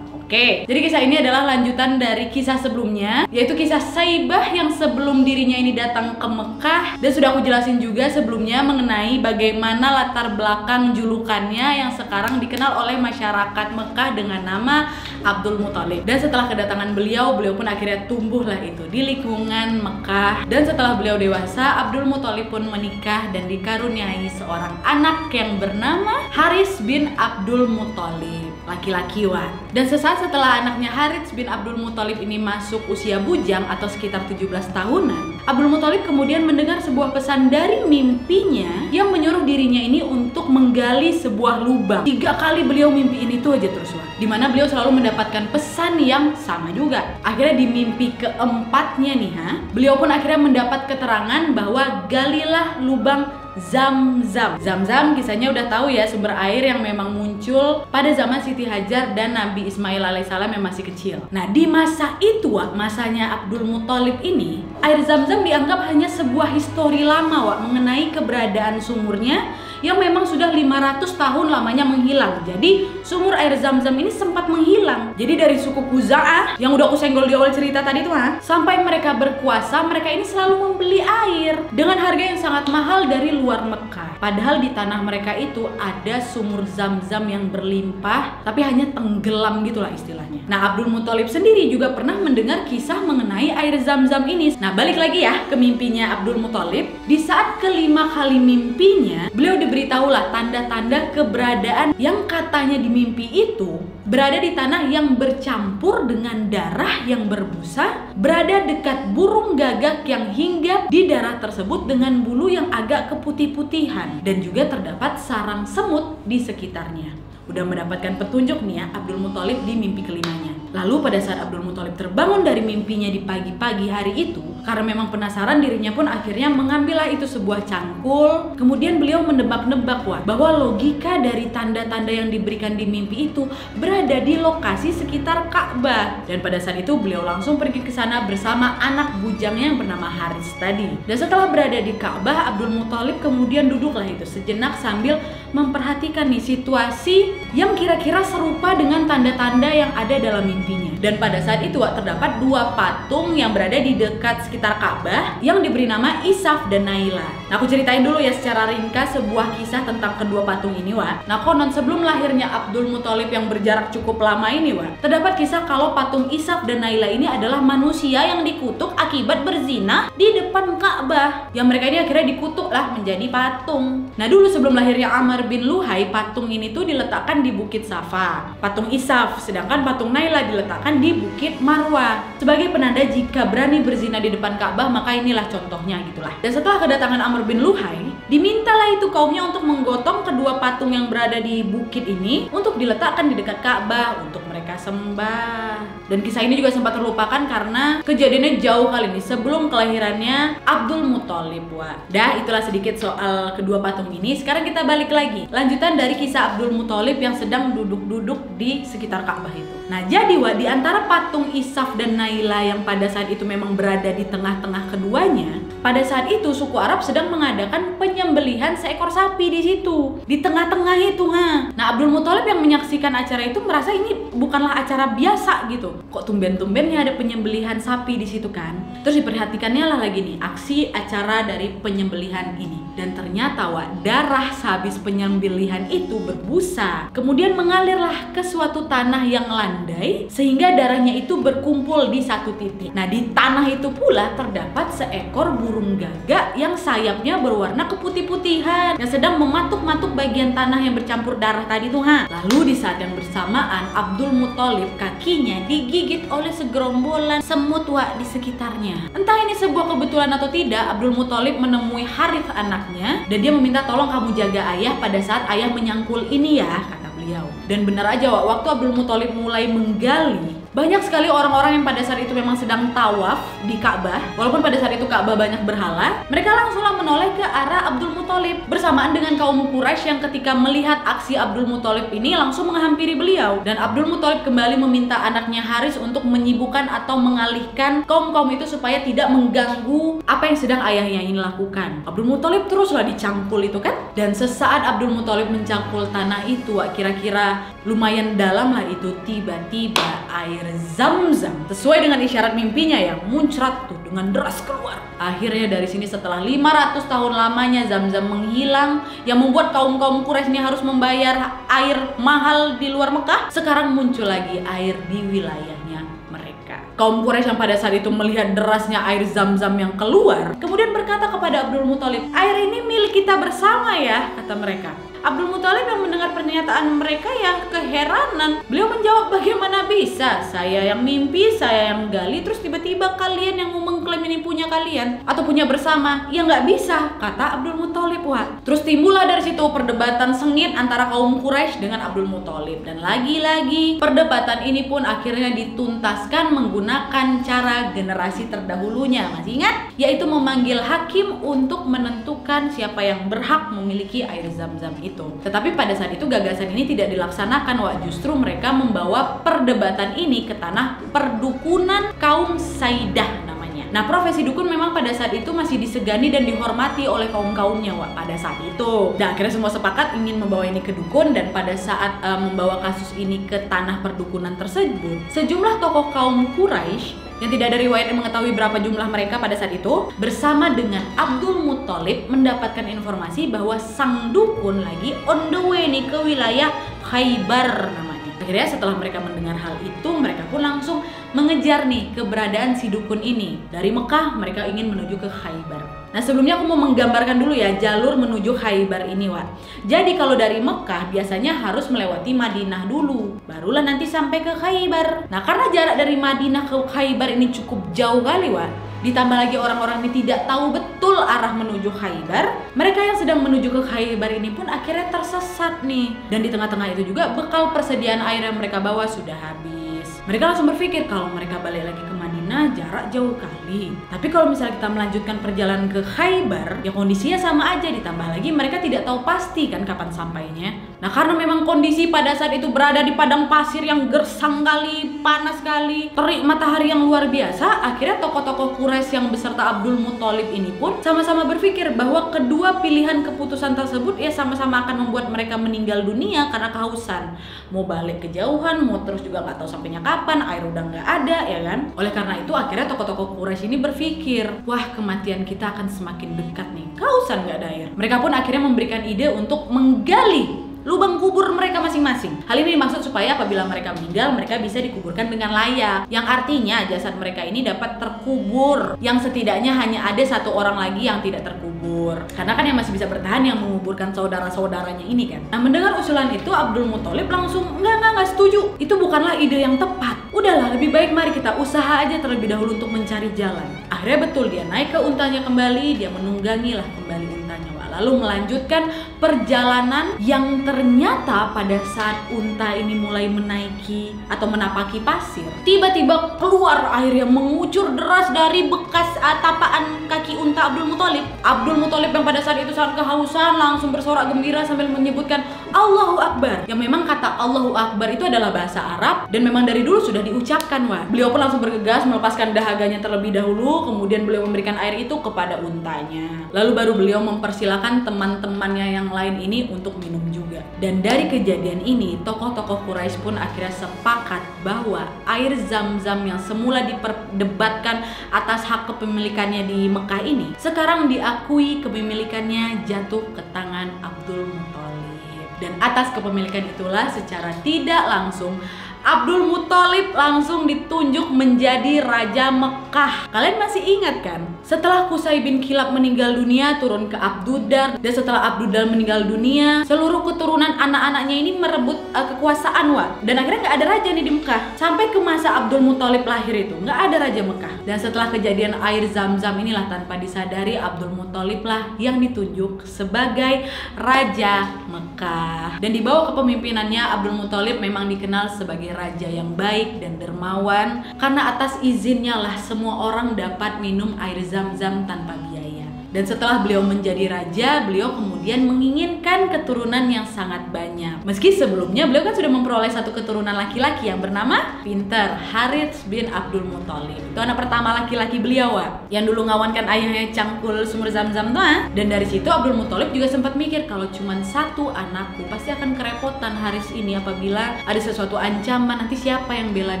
A: Oke, jadi kisah ini adalah lanjutan dari kisah sebelumnya, yaitu kisah Saibah yang sebelum dirinya ini datang ke Mekah. Dan sudah aku jelasin juga sebelumnya mengenai bagaimana latar belakang julukannya yang sekarang dikenal oleh masyarakat Mekah dengan nama Abdul Muthalib. Dan setelah kedatangan beliau pun akhirnya tumbuhlah itu di lingkungan Mekah. Dan setelah beliau dewasa, Abdul Muthalib pun menikah dan dikaruniai seorang anak yang bernama Haris bin Abdul Muthalib, laki-laki Dan sesaat setelah anaknya Harits bin Abdul Muthalib ini masuk usia bujang atau sekitar 17 tahunan, Abdul Muthalib kemudian mendengar sebuah pesan dari mimpinya yang menyuruh dirinya ini untuk menggali sebuah lubang. 3 kali beliau mimpiin itu aja terus dimana beliau selalu mendapatkan pesan yang sama juga. Akhirnya di mimpi keempatnya nih beliau pun akhirnya mendapat keterangan bahwa galilah lubang Zam-Zam. Zam-Zam kisahnya udah tahu ya, sumber air yang memang muncul pada zaman Siti Hajar dan Nabi Ismail alaihissalam yang masih kecil. Nah di masa itu masanya Abdul Muthalib ini, air Zam-Zam dianggap hanya sebuah histori lama mengenai keberadaan sumurnya yang memang sudah 500 tahun lamanya menghilang. Jadi sumur air Zam-Zam ini sempat menghilang. Jadi dari suku Khuza'ah yang udah aku senggol di awal cerita tadi tuh sampai mereka berkuasa, mereka ini selalu membeli air dengan harga yang sangat mahal dari luar Mekah. Padahal di tanah mereka itu ada sumur Zam-Zam yang berlimpah, tapi hanya tenggelam gitulah istilahnya. Nah Abdul Muthalib sendiri juga pernah mendengar kisah mengenai air Zam-Zam ini. Nah balik lagi ya ke mimpinya Abdul Muthalib. Di saat kelima kali mimpinya, beliau diberitahulah tanda-tanda keberadaan yang katanya di mimpi itu berada di tanah yang bercampur dengan darah yang berbusa, berada dekat burung gagak yang hinggap di darah tersebut dengan bulu yang agak keputih-putihan, dan juga terdapat sarang semut di sekitarnya. Udah mendapatkan petunjuk nih ya Abdul Muthalib di mimpi kelimanya. Lalu pada saat Abdul Muthalib terbangun dari mimpinya di pagi-pagi hari itu, karena memang penasaran, dirinya pun akhirnya mengambillah itu sebuah cangkul. Kemudian beliau menebak-nebak bahwa logika dari tanda-tanda yang diberikan di mimpi itu berada di lokasi sekitar Ka'bah. Dan pada saat itu beliau langsung pergi ke sana bersama anak bujangnya yang bernama Haris tadi. Dan setelah berada di Ka'bah, Abdul Muthalib kemudian duduklah itu sejenak sambil memperhatikan nih situasi yang kira-kira serupa dengan tanda-tanda yang ada dalam mimpinya. Dan pada saat itu terdapat dua patung yang berada di dekat sekitar Ka'bah yang diberi nama Isaf dan Naila. Nah, aku ceritain dulu ya secara ringkas sebuah kisah tentang kedua patung ini Nah, konon sebelum lahirnya Abdul Muthalib yang berjarak cukup lama ini terdapat kisah kalau patung Isaf dan Naila ini adalah manusia yang dikutuk akibat berzina di depan Ka'bah. Yang mereka ini akhirnya dikutuklah menjadi patung. Nah, dulu sebelum lahirnya Amr bin Luhai, patung ini tuh diletakkan di Bukit Safa, patung Isaf, sedangkan patung Naila diletakkan di Bukit Marwah sebagai penanda jika berani berzina di depan Ka'bah, maka inilah contohnya gitulah. Dan setelah kedatangan Amr bin Luhai, dimintalah itu kaumnya untuk menggotong kedua patung yang berada di bukit ini untuk diletakkan di dekat Ka'bah untuk mereka sembah. Dan kisah ini juga sempat terlupakan karena kejadiannya jauh kali ini sebelum kelahirannya Abdul Muthalib. Dah, itulah sedikit soal kedua patung ini. Sekarang kita balik lagi, lanjutan dari kisah Abdul Muthalib yang sedang duduk-duduk di sekitar Ka'bah itu. Nah, jadi di antara patung Isaf dan Naila yang pada saat itu memang berada di tengah-tengah keduanya, pada saat itu suku Arab sedang mengadakan penyembelihan seekor sapi di situ, di tengah-tengah itu. Nah, Abdul Muthalib yang menyaksikan acara itu merasa ini bukanlah acara biasa gitu. Kok tumben-tumbennya ada penyembelihan sapi di situ kan? Terus diperhatikannya lah lagi nih aksi acara dari penyembelihan ini. Dan ternyata darah sehabis penyembelihan itu berbusa, kemudian mengalirlah ke suatu tanah yang landai sehingga darahnya itu berkumpul di satu titik. Nah, di tanah itu pula terdapat seekor burung gagak yang sayapnya berwarna keputih-putihan yang sedang mematuk-matuk bagian tanah yang bercampur darah tadi tuh. Lalu di saat yang bersamaan Abdul Muthalib kakinya digigit oleh segerombolan semut di sekitarnya. Entah ini sebuah kebetulan atau tidak, Abdul Muthalib menemui Harith anaknya dan dia meminta tolong kamu jaga ayah pada saat ayah menyangkul ini ya, kata beliau. Dan benar aja waktu Abdul Muthalib mulai menggali, banyak sekali orang-orang yang pada saat itu memang sedang tawaf di Ka'bah. Walaupun pada saat itu Ka'bah banyak berhala, mereka langsunglah menoleh ke arah Abdul Muthalib bersamaan dengan kaum Quraisy yang ketika melihat aksi Abdul Muthalib ini langsung menghampiri beliau. Dan Abdul Muthalib kembali meminta anaknya Haris untuk menyibukkan atau mengalihkan kaum-kaum itu supaya tidak mengganggu apa yang sedang ayahnya ini lakukan. Abdul Muthalib teruslah dicangkul itu kan. Dan sesaat Abdul Muthalib mencangkul tanah itu, kira-kira lumayan dalam lah itu, tiba-tiba air Zam-Zam sesuai dengan isyarat mimpinya yang muncrat tuh dengan deras keluar. Akhirnya dari sini setelah 500 tahun lamanya Zam-Zam menghilang yang membuat kaum-kaum Quraisy ini harus membayar air mahal di luar Mekah, sekarang muncul lagi air di wilayahnya mereka. Kaum Quraisy yang pada saat itu melihat derasnya air Zam-Zam yang keluar, kemudian berkata kepada Abdul Muthalib, "Air ini milik kita bersama ya," kata mereka. Abdul Muthalib yang mendengar pernyataan mereka ya keheranan. Beliau menjawab, "Bagaimana bisa? Saya yang mimpi, saya yang gali, terus tiba-tiba kalian yang mau mengklaim ini punya kalian atau punya bersama? Ya nggak bisa," kata Abdul Muthalib. Terus timbullah dari situ perdebatan sengit antara kaum Quraisy dengan Abdul Muthalib. Dan lagi-lagi perdebatan ini pun akhirnya dituntaskan menggunakan cara generasi terdahulunya. Masih ingat? Yaitu memanggil hakim untuk menentukan siapa yang berhak memiliki air Zam-Zam itu. Tetapi pada saat itu gagasan ini tidak dilaksanakan, justru mereka membawa perdebatan ini ke tanah perdukunan kaum Saidah namanya. Nah, profesi dukun memang pada saat itu masih disegani dan dihormati oleh kaum-kaumnya pada saat itu. Dan akhirnya semua sepakat ingin membawa ini ke dukun, dan pada saat membawa kasus ini ke tanah perdukunan tersebut, sejumlah tokoh kaum Quraisy yang tidak ada riwayat yang mengetahui berapa jumlah mereka pada saat itu, bersama dengan Abdul Muthalib mendapatkan informasi bahwa sang dukun lagi on the way nih ke wilayah Khaybar namanya. Akhirnya setelah mereka mendengar hal itu, mereka pun langsung mengejar nih keberadaan si dukun ini. Dari Mekah mereka ingin menuju ke Khaybar. Nah, sebelumnya aku mau menggambarkan dulu ya jalur menuju Khaybar ini, Wak. Jadi kalau dari Mekah biasanya harus melewati Madinah dulu, barulah nanti sampai ke Khaybar. Nah, karena jarak dari Madinah ke Khaybar ini cukup jauh kali, Wak. Ditambah lagi orang-orang ini tidak tahu betul arah menuju Khaybar. Mereka yang sedang menuju ke Khaybar ini pun akhirnya tersesat nih. Dan di tengah-tengah itu juga bekal persediaan air yang mereka bawa sudah habis. Mereka langsung berpikir kalau mereka balik lagi ke Madinah jarak jauh kali. Tapi kalau misalnya kita melanjutkan perjalanan ke Khaybar, ya kondisinya sama aja. Ditambah lagi mereka tidak tahu pasti kan kapan sampainya. Nah, karena memang kondisi pada saat itu berada di padang pasir yang gersang kali, panas kali, terik matahari yang luar biasa, akhirnya tokoh-tokoh Quraisy yang beserta Abdul Muthalib ini pun sama-sama berpikir bahwa kedua pilihan keputusan tersebut ya sama-sama akan membuat mereka meninggal dunia karena kehausan. Mau balik kejauhan, mau terus juga nggak tahu sampainya kapan, air udah nggak ada ya kan. Oleh karena itu akhirnya tokoh-tokoh Quraisy ini berpikir, wah kematian kita akan semakin dekat nih, kehausan nggak ada air. Mereka pun akhirnya memberikan ide untuk menggali lubang kubur mereka masing-masing. Hal ini dimaksud supaya apabila mereka meninggal, mereka bisa dikuburkan dengan layak. Yang artinya jasad mereka ini dapat terkubur. Yang setidaknya hanya ada satu orang lagi yang tidak terkubur. Karena kan yang masih bisa bertahan yang menguburkan saudara-saudaranya ini kan. Nah, mendengar usulan itu Abdul Muthalib langsung enggak setuju. Itu bukanlah ide yang tepat. Udahlah, lebih baik mari kita usaha aja terlebih dahulu untuk mencari jalan. Akhirnya betul dia naik ke untanya kembali, dia menunggangilah kembali untanya. Lalu melanjutkan perjalanan yang ternyata pada saat unta ini mulai menaiki atau menapaki pasir, tiba-tiba keluar air yang mengucur deras dari bekas tapaan kaki unta Abdul Muthalib. Abdul Muthalib yang pada saat itu sangat kehausan langsung bersorak gembira sambil menyebutkan Allahu Akbar. Yang memang kata Allahu Akbar itu adalah bahasa Arab dan memang dari dulu sudah diucapkan, Wah. Beliau pun langsung bergegas melepaskan dahaganya terlebih dahulu, kemudian beliau memberikan air itu kepada untanya. Lalu baru beliau mempersilahkan teman-temannya yang lain ini untuk minum juga. Dan dari kejadian ini, tokoh-tokoh Quraisy pun akhirnya sepakat bahwa air Zam-Zam yang semula diperdebatkan atas hak kepemilikannya di Mekah ini, sekarang diakui kepemilikannya jatuh ke tangan Abdul Muthalib. Dan atas kepemilikan itulah secara tidak langsung Abdul Muthalib langsung ditunjuk menjadi Raja Mekah. Kalian masih ingat kan? Setelah Qusay bin Kilab meninggal dunia, turun ke Abduddar. Dan setelah Abduddar meninggal dunia, seluruh keturunan anak-anaknya ini merebut kekuasaan, Wak. Dan akhirnya nggak ada raja nih di Mekah. Sampai ke masa Abdul Muthalib lahir itu, nggak ada Raja Mekah. Dan setelah kejadian air Zam-Zam inilah tanpa disadari Abdul Muthalib lah yang ditunjuk sebagai Raja Mekah. Dan di bawah kepemimpinannya Abdul Muthalib memang dikenal sebagai raja yang baik dan dermawan, karena atas izinnya lah semua orang dapat minum air Zam-Zam tanpa biaya. Dan setelah beliau menjadi raja, beliau kemudian menginginkan keturunan yang sangat banyak. Meski sebelumnya beliau kan sudah memperoleh satu keturunan laki-laki yang bernama Pinter, Harits bin Abdul Muthalib. Itu anak pertama laki-laki beliau, Wak, yang dulu ngawankan ayahnya cangkul sumur Zam-Zam tuh. Dan dari situ Abdul Muthalib juga sempat mikir kalau cuma satu anakku pasti akan kerepotan Haris ini apabila ada sesuatu ancaman, nanti siapa yang bela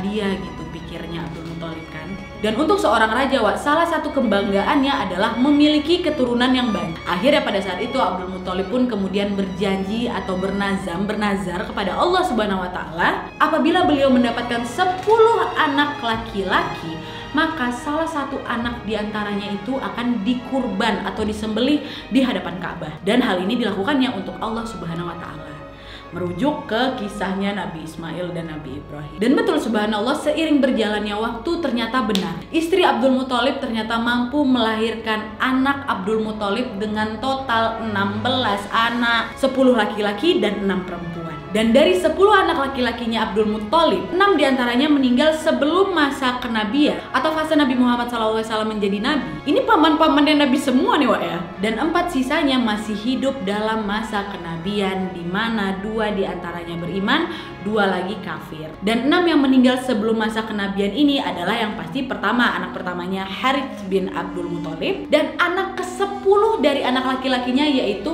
A: dia gitu, pikirnya Abdul Muthalib kan. Dan untuk seorang raja, Wak, salah satu kebanggaannya adalah memiliki keturunan yang banyak. Akhirnya pada saat itu Abdul Muthalib pun kemudian berjanji atau bernazar kepada Allah Subhanahu wa taala, apabila beliau mendapatkan 10 anak laki-laki, maka salah satu anak diantaranya itu akan dikurban atau disembelih di hadapan Ka'bah. Dan hal ini dilakukannya untuk Allah Subhanahu wa taala, merujuk ke kisahnya Nabi Ismail dan Nabi Ibrahim. Dan betul, subhanallah, seiring berjalannya waktu ternyata benar, istri Abdul Muthalib ternyata mampu melahirkan anak Abdul Muthalib dengan total 16 anak, 10 laki-laki dan 6 perempuan. Dan dari 10 anak laki-lakinya Abdul Muthalib, 6 diantaranya meninggal sebelum masa kenabian atau fase Nabi Muhammad SAW menjadi nabi. Ini paman-pamannya Nabi semua nih, Wak, ya. Dan 4 sisanya masih hidup dalam masa kenabian, di mana 2 diantaranya beriman, 2 lagi kafir. Dan 6 yang meninggal sebelum masa kenabian ini adalah yang pasti pertama, anak pertamanya Harits bin Abdul Muthalib, dan anak ke-10 dari anak laki-lakinya yaitu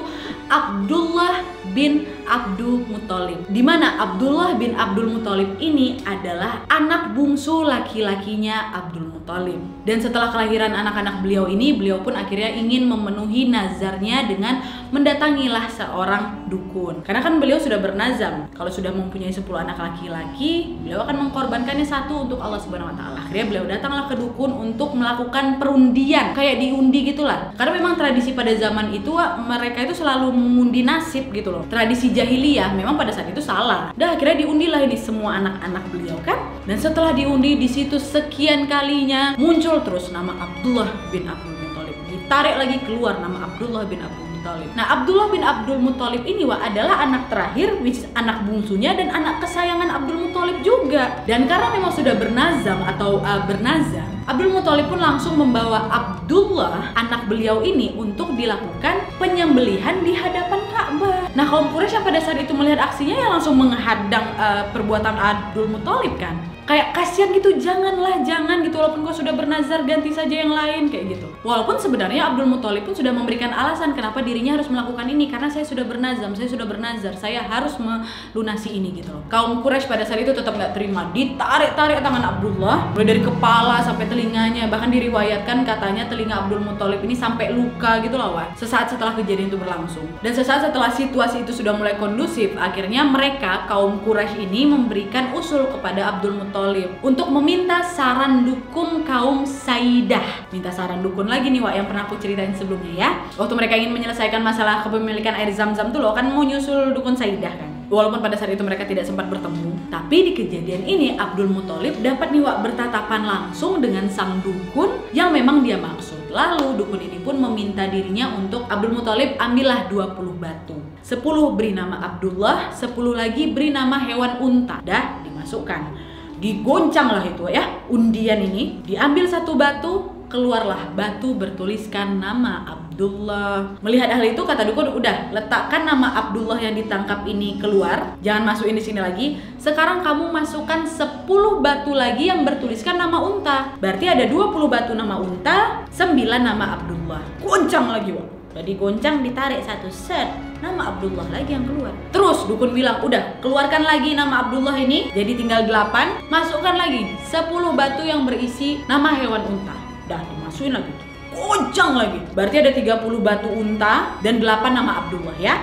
A: Abdullah bin Abdul Muthalib, di mana Abdullah bin Abdul Muthalib ini adalah anak bungsu laki-lakinya Abdul Muthalib. Dan setelah kelahiran anak-anak beliau ini, beliau pun akhirnya ingin memenuhi nazarnya dengan mendatangilah seorang dukun. Karena kan beliau sudah bernazam, kalau sudah mempunyai 10 anak laki-laki, beliau akan mengkorbankannya satu untuk Allah Subhanahu wa taala. Akhirnya beliau datanglah ke dukun untuk melakukan perundian, kayak diundi gitulah. Karena memang tradisi pada zaman itu mereka itu selalu mengundi nasib gitu loh. Tradisi jahiliyah memang pada saat itu salah. Dan akhirnya diundilah ini semua anak-anak beliau kan. Dan setelah diundi di situ sekian kalinya muncul terus nama Abdullah bin Abdul Muthalib. Ditarik lagi keluar nama Abdullah bin Abdul Muthalib. Nah, Abdullah bin Abdul Muthalib ini adalah anak terakhir, which is anak bungsunya dan anak kesayangan Abdul Muthalib juga. Dan karena memang sudah bernazam atau bernazar, Abdul Muthalib pun langsung membawa Abdullah, anak beliau ini, untuk dilakukan penyembelihan di hadapan Ka'bah. Nah, kaum Quraisy yang pada saat itu melihat aksinya ya langsung menghadang perbuatan Abdul Muthalib kan. Kayak kasihan gitu, jangan gitu, walaupun kau sudah bernazar ganti saja yang lain kayak gitu. Walaupun sebenarnya Abdul Muthalib pun sudah memberikan alasan kenapa dirinya harus melakukan ini, karena saya sudah bernazam, saya sudah bernazar, saya harus melunasi ini gitu loh. Kaum Quraisy pada saat itu tetap nggak terima, ditarik tangan Abdullah mulai dari kepala sampai telinganya, bahkan diriwayatkan katanya telinga Abdul Muthalib ini sampai luka gitu loh wah. Sesaat setelah kejadian itu berlangsung dan sesaat setelah situasi itu sudah mulai kondusif, akhirnya mereka kaum Quraisy ini memberikan usul kepada Abdul Muthalib untuk meminta saran dukun kaum Saidah. Minta saran dukun lagi nih Wak, yang pernah aku ceritain sebelumnya ya. Waktu mereka ingin menyelesaikan masalah kepemilikan air Zam-Zam tuh loh, kan mau nyusul dukun Saidah kan. Walaupun pada saat itu mereka tidak sempat bertemu, tapi di kejadian ini Abdul Muthalib dapat nih Wak bertatapan langsung dengan sang dukun yang memang dia maksud. Lalu dukun ini pun meminta dirinya untuk Abdul Muthalib ambillah 20 batu. 10 beri nama Abdullah, 10 lagi beri nama hewan unta. Dah dimasukkan. Digoncang lah itu ya undian ini, diambil satu batu, keluarlah batu bertuliskan nama Abdullah. Melihat hal itu kata dukun, udah letakkan nama Abdullah yang ditangkap ini keluar, jangan masukin di sini lagi. Sekarang kamu masukkan 10 batu lagi yang bertuliskan nama unta. Berarti ada 20 batu nama unta, 9 nama Abdullah. Goncang lagi Wak. Jadi goncang, ditarik satu set, nama Abdullah lagi yang keluar. Terus dukun bilang, udah keluarkan lagi nama Abdullah ini, jadi tinggal 8, masukkan lagi 10 batu yang berisi nama hewan unta. Dah dimasukin lagi, goncang lagi. Berarti ada 30 batu unta dan 8 nama Abdullah ya.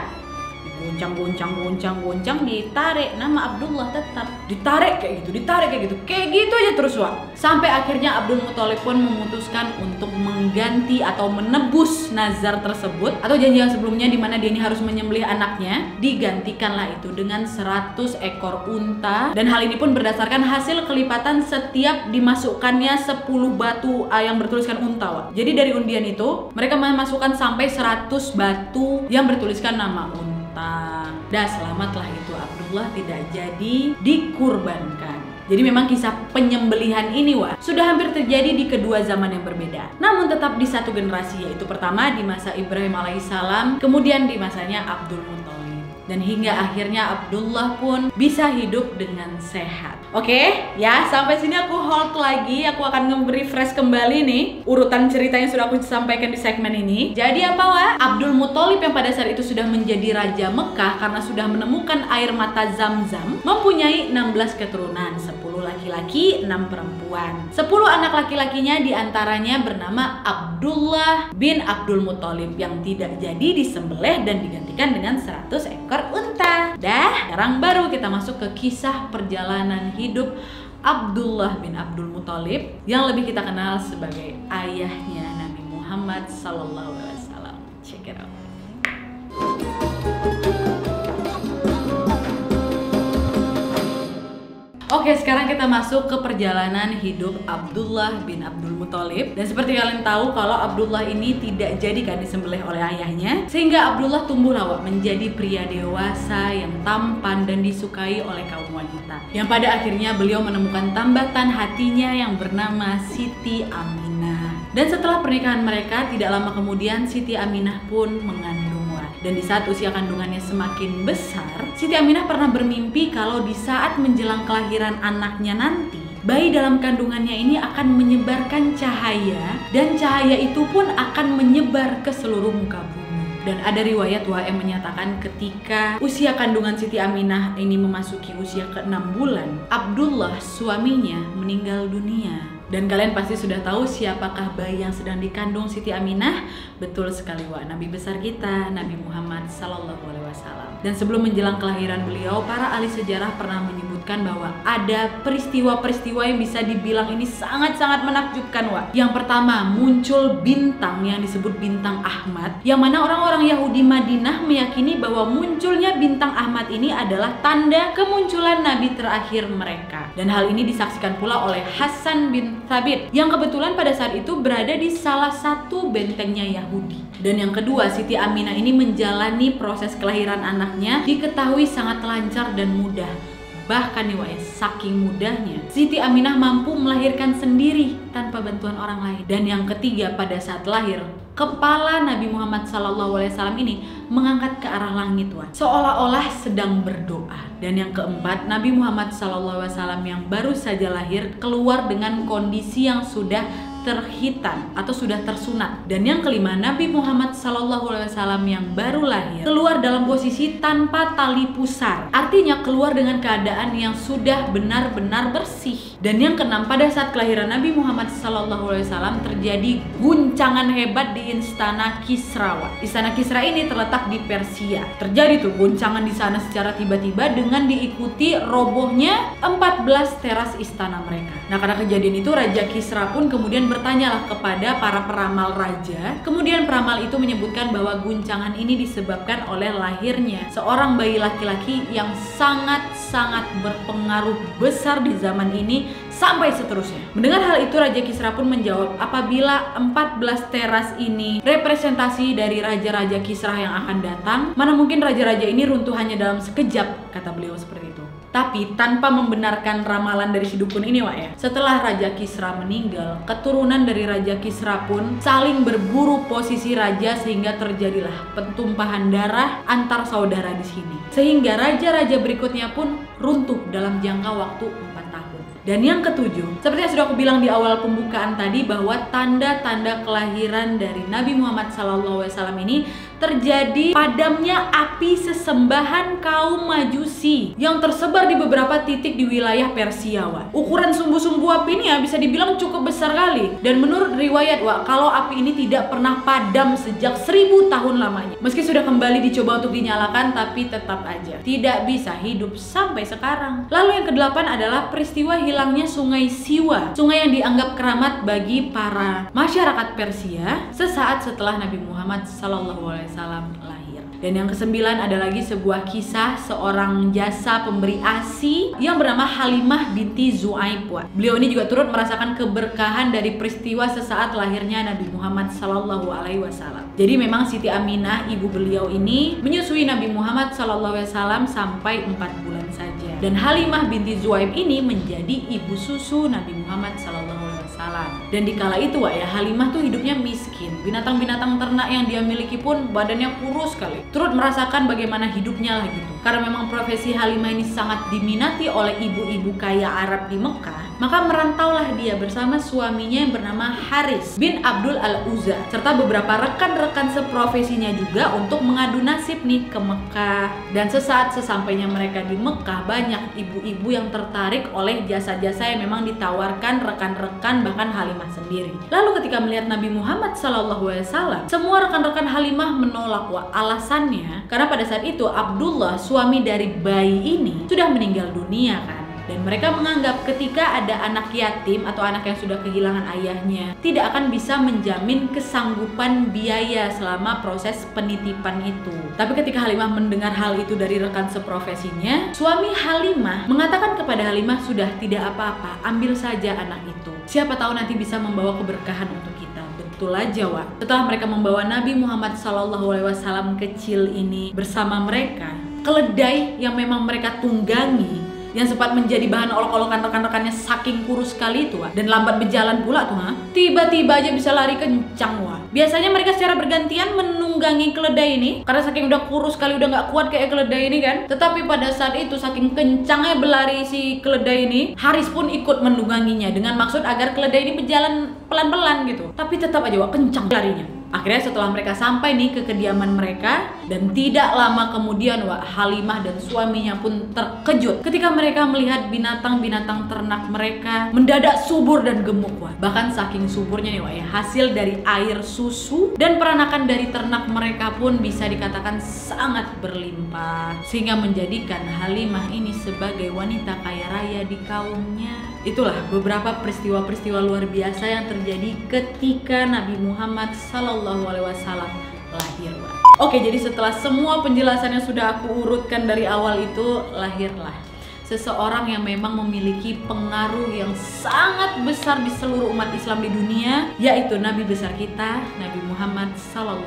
A: Goncang, ditarik nama Abdullah, tetap ditarik kayak gitu, kayak gitu aja terus Wak. Sampai akhirnya Abdul Muthalib pun memutuskan untuk mengganti atau menebus nazar tersebut atau janji yang sebelumnya di mana dia ini harus menyembelih anaknya, digantikanlah itu dengan 100 ekor unta. Dan hal ini pun berdasarkan hasil kelipatan setiap dimasukkannya 10 batu yang bertuliskan unta Wak. Jadi dari undian itu mereka memasukkan sampai 100 batu yang bertuliskan nama unta. Dah selamatlah itu Abdullah tidak jadi dikurbankan. Jadi memang kisah penyembelihan ini sudah hampir terjadi di kedua zaman yang berbeda. Namun tetap di satu generasi, yaitu pertama di masa Ibrahim alaihissalam, kemudian di masanya Abdul Muthalib. Dan hingga akhirnya Abdullah pun bisa hidup dengan sehat. Oke, ya sampai sini aku hold lagi. Aku akan nge-refresh kembali nih urutan cerita yang sudah aku sampaikan di segmen ini. Jadi apa Wak? Abdul Muthalib yang pada saat itu sudah menjadi Raja Mekah karena sudah menemukan air mata Zam-Zam, mempunyai 16 keturunan, 10 laki-laki, 6 perempuan. 10 anak laki-lakinya diantaranya bernama Abdullah bin Abdul Muthalib yang tidak jadi disembelih dan digantikan dengan 100 ekor unta. Dah, sekarang baru kita masuk ke kisah perjalanan hidup Abdullah bin Abdul Muthalib yang lebih kita kenal sebagai ayahnya Nabi Muhammad SAW. Check it out. Oke, sekarang kita masuk ke perjalanan hidup Abdullah bin Abdul Muthalib. Dan seperti kalian tahu kalau Abdullah ini tidak jadi kan disembelih oleh ayahnya, sehingga Abdullah tumbuh lawak menjadi pria dewasa yang tampan dan disukai oleh kaum wanita. Yang pada akhirnya beliau menemukan tambatan hatinya yang bernama Siti Aminah. Dan setelah pernikahan mereka, tidak lama kemudian Siti Aminah pun mengandung. Dan di saat usia kandungannya semakin besar, Siti Aminah pernah bermimpi kalau di saat menjelang kelahiran anaknya nanti, bayi dalam kandungannya ini akan menyebarkan cahaya, dan cahaya itu pun akan menyebar ke seluruh muka bumi. Dan ada riwayat yang menyatakan ketika usia kandungan Siti Aminah ini memasuki usia ke-6 bulan, Abdullah suaminya meninggal dunia. Dan kalian pasti sudah tahu siapakah bayi yang sedang dikandung Siti Aminah? Betul sekali Nabi besar kita, Nabi Muhammad SAW. Dan sebelum menjelang kelahiran beliau, para ahli sejarah pernah menyebutkan bahwa ada peristiwa-peristiwa yang bisa dibilang ini sangat-sangat menakjubkan Yang pertama, muncul bintang yang disebut bintang Ahmad, yang mana orang-orang Yahudi Madinah meyakini bahwa munculnya bintang Ahmad ini adalah tanda kemunculan Nabi terakhir mereka. Dan hal ini disaksikan pula oleh Hasan bin Thabit yang kebetulan pada saat itu berada di salah satu bentengnya Yahudi. Dan yang kedua, Siti Aminah ini menjalani proses kelahiran anaknya diketahui sangat lancar dan mudah. Bahkan saking mudahnya Siti Aminah mampu melahirkan sendiri tanpa bantuan orang lain. Dan yang ketiga, pada saat lahir, kepala Nabi Muhammad SAW ini mengangkat ke arah langit seolah-olah sedang berdoa. Dan yang keempat, Nabi Muhammad SAW yang baru saja lahir keluar dengan kondisi yang sudah terhitan atau sudah tersunat. Dan yang kelima, Nabi Muhammad SAW yang baru lahir keluar dalam posisi tanpa tali pusar, artinya keluar dengan keadaan yang sudah benar-benar bersih. Dan yang keenam, pada saat kelahiran Nabi Muhammad SAW terjadi guncangan hebat di Istana Kisra. Istana Kisra ini terletak di Persia. Terjadi tuh guncangan di sana secara tiba-tiba dengan diikuti robohnya 14 teras istana mereka. Nah, karena kejadian itu Raja Kisra pun kemudian bertanyalah kepada para peramal raja. Kemudian peramal itu menyebutkan bahwa guncangan ini disebabkan oleh lahirnya seorang bayi laki-laki yang sangat-sangat berpengaruh besar di zaman ini sampai seterusnya. Mendengar hal itu, Raja Kisra pun menjawab, apabila 14 teras ini representasi dari raja-raja Kisra yang akan datang, mana mungkin raja-raja ini runtuh hanya dalam sekejap, kata beliau seperti itu. Tapi tanpa membenarkan ramalan dari si dukun ini setelah Raja Kisra meninggal, keturunan dari Raja Kisra pun saling berburu posisi raja sehingga terjadilah pertumpahan darah antar saudara di sini. Sehingga raja-raja berikutnya pun runtuh dalam jangka waktu 4 tahun. Dan yang ketujuh, seperti yang sudah aku bilang di awal pembukaan tadi, bahwa tanda-tanda kelahiran dari Nabi Muhammad SAW ini terjadi padamnya api sesembahan kaum Majusi yang tersebar di beberapa titik di wilayah Persia. Ukuran sumbu-sumbu api ini bisa dibilang cukup besar kali. Dan menurut riwayat kalau api ini tidak pernah padam sejak 1000 tahun lamanya. Meski sudah kembali dicoba untuk dinyalakan, tapi tetap aja tidak bisa hidup sampai sekarang. Lalu yang kedelapan adalah peristiwa hilangnya Sungai Siwa, sungai yang dianggap keramat bagi para masyarakat Persia sesaat setelah Nabi Muhammad SAW lahir. Dan yang kesembilan ada lagi sebuah kisah seorang jasa pemberi ASI yang bernama Halimah binti Zu'aib. Beliau ini juga turut merasakan keberkahan dari peristiwa sesaat lahirnya Nabi Muhammad SAW. Jadi memang Siti Aminah, ibu beliau ini menyusui Nabi Muhammad SAW sampai 4 bulan saja. Dan Halimah binti Zu'aib ini menjadi ibu susu Nabi Muhammad SAW. Dan dikala itu Halimah tuh hidupnya miskin. Binatang-binatang ternak yang dia miliki pun badannya kurus sekali. Turut merasakan bagaimana hidupnya gitu. Karena memang profesi Halimah ini sangat diminati oleh ibu-ibu kaya Arab di Mekah, maka merantaulah dia bersama suaminya yang bernama Haris bin Abdul Al-Uzza serta beberapa rekan-rekan seprofesinya juga untuk mengadu nasib nih ke Mekah. Dan sesaat sesampainya mereka di Mekah, banyak ibu-ibu yang tertarik oleh jasa-jasa yang memang ditawarkan rekan-rekan bahkan Halimah sendiri. Lalu ketika melihat Nabi Muhammad SAW, semua rekan-rekan Halimah menolak. Alasannya karena pada saat itu Abdullah, suami dari bayi ini, sudah meninggal dunia kan. Dan mereka menganggap ketika ada anak yatim atau anak yang sudah kehilangan ayahnya, tidak akan bisa menjamin kesanggupan biaya selama proses penitipan itu. Tapi ketika Halimah mendengar hal itu dari rekan seprofesinya, suami Halimah mengatakan kepada Halimah, sudah tidak apa-apa, ambil saja anak itu. Siapa tahu nanti bisa membawa keberkahan untuk kita. Betul aja Setelah mereka membawa Nabi Muhammad SAW kecil ini bersama mereka, keledai yang memang mereka tunggangi, yang sempat menjadi bahan olok-olokan rekan-rekannya saking kurus sekali itu dan lambat berjalan pula tuh tiba-tiba aja bisa lari kencang Biasanya mereka secara bergantian menunggangi keledai ini karena saking udah kurus sekali, udah nggak kuat kayak keledai ini kan. Tetapi pada saat itu saking kencangnya berlari si keledai ini, Haris pun ikut menungganginya dengan maksud agar keledai ini berjalan pelan-pelan gitu. Tapi tetap aja kencang larinya. Akhirnya setelah mereka sampai nih ke kediaman mereka, dan tidak lama kemudian Wak, Halimah dan suaminya pun terkejut ketika mereka melihat binatang-binatang ternak mereka mendadak subur dan gemuk Wak. Bahkan saking suburnya nih Wak ya, hasil dari air susu dan peranakan dari ternak mereka pun bisa dikatakan sangat berlimpah, sehingga menjadikan Halimah ini sebagai wanita kaya raya di kaumnya. Itulah beberapa peristiwa-peristiwa luar biasa yang terjadi ketika Nabi Muhammad SAW lahir. Oke, jadi setelah semua penjelasan yang sudah aku urutkan dari awal itu, lahirlah seseorang yang memang memiliki pengaruh yang sangat besar di seluruh umat Islam di dunia, yaitu Nabi besar kita, Nabi Muhammad SAW.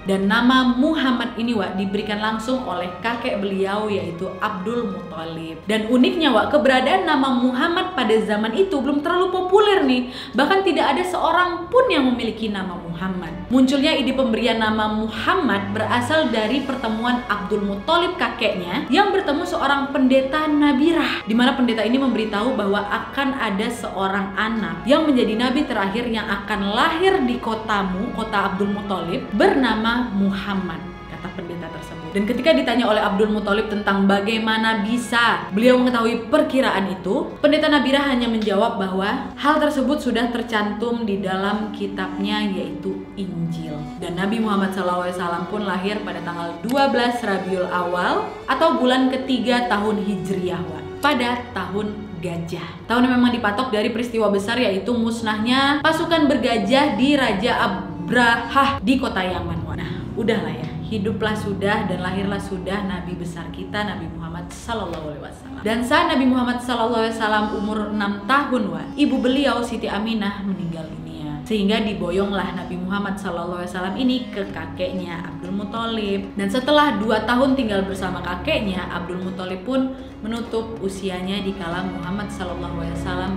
A: Dan nama Muhammad ini Wak diberikan langsung oleh kakek beliau, yaitu Abdul Muthalib. Dan uniknya Wak, keberadaan nama Muhammad pada zaman itu belum terlalu populer nih. Bahkan tidak ada seorang pun yang memiliki nama Muhammad. Munculnya ide pemberian nama Muhammad berasal dari pertemuan Abdul Muthalib kakeknya yang bertemu seorang pendeta Nabirah, di mana pendeta ini memberitahu bahwa akan ada seorang anak yang menjadi nabi terakhir yang akan lahir di kotamu, kota Abdul Muthalib, bernama Muhammad, kata pendeta tersebut. Dan ketika ditanya oleh Abdul Muthalib tentang bagaimana bisa beliau mengetahui perkiraan itu, pendeta Nabirah hanya menjawab bahwa hal tersebut sudah tercantum di dalam kitabnya, yaitu Injil. Dan Nabi Muhammad SAW pun lahir pada tanggal 12 Rabiul Awal atau bulan ketiga tahun Hijriyah pada tahun gajah. Tahun yang memang dipatok dari peristiwa besar, yaitu musnahnya pasukan bergajah di Raja Abrahah di kota Yaman. Nah, udahlah ya, hiduplah sudah dan lahirlah sudah Nabi besar kita, Nabi Muhammad SAW. Dan saat Nabi Muhammad SAW umur 6 tahun ibu beliau Siti Aminah meninggal dunia, sehingga diboyonglah Nabi Muhammad SAW ini ke kakeknya Abdul Muthalib. Dan setelah 2 tahun tinggal bersama kakeknya, Abdul Muthalib pun menutup usianya dikala Muhammad SAW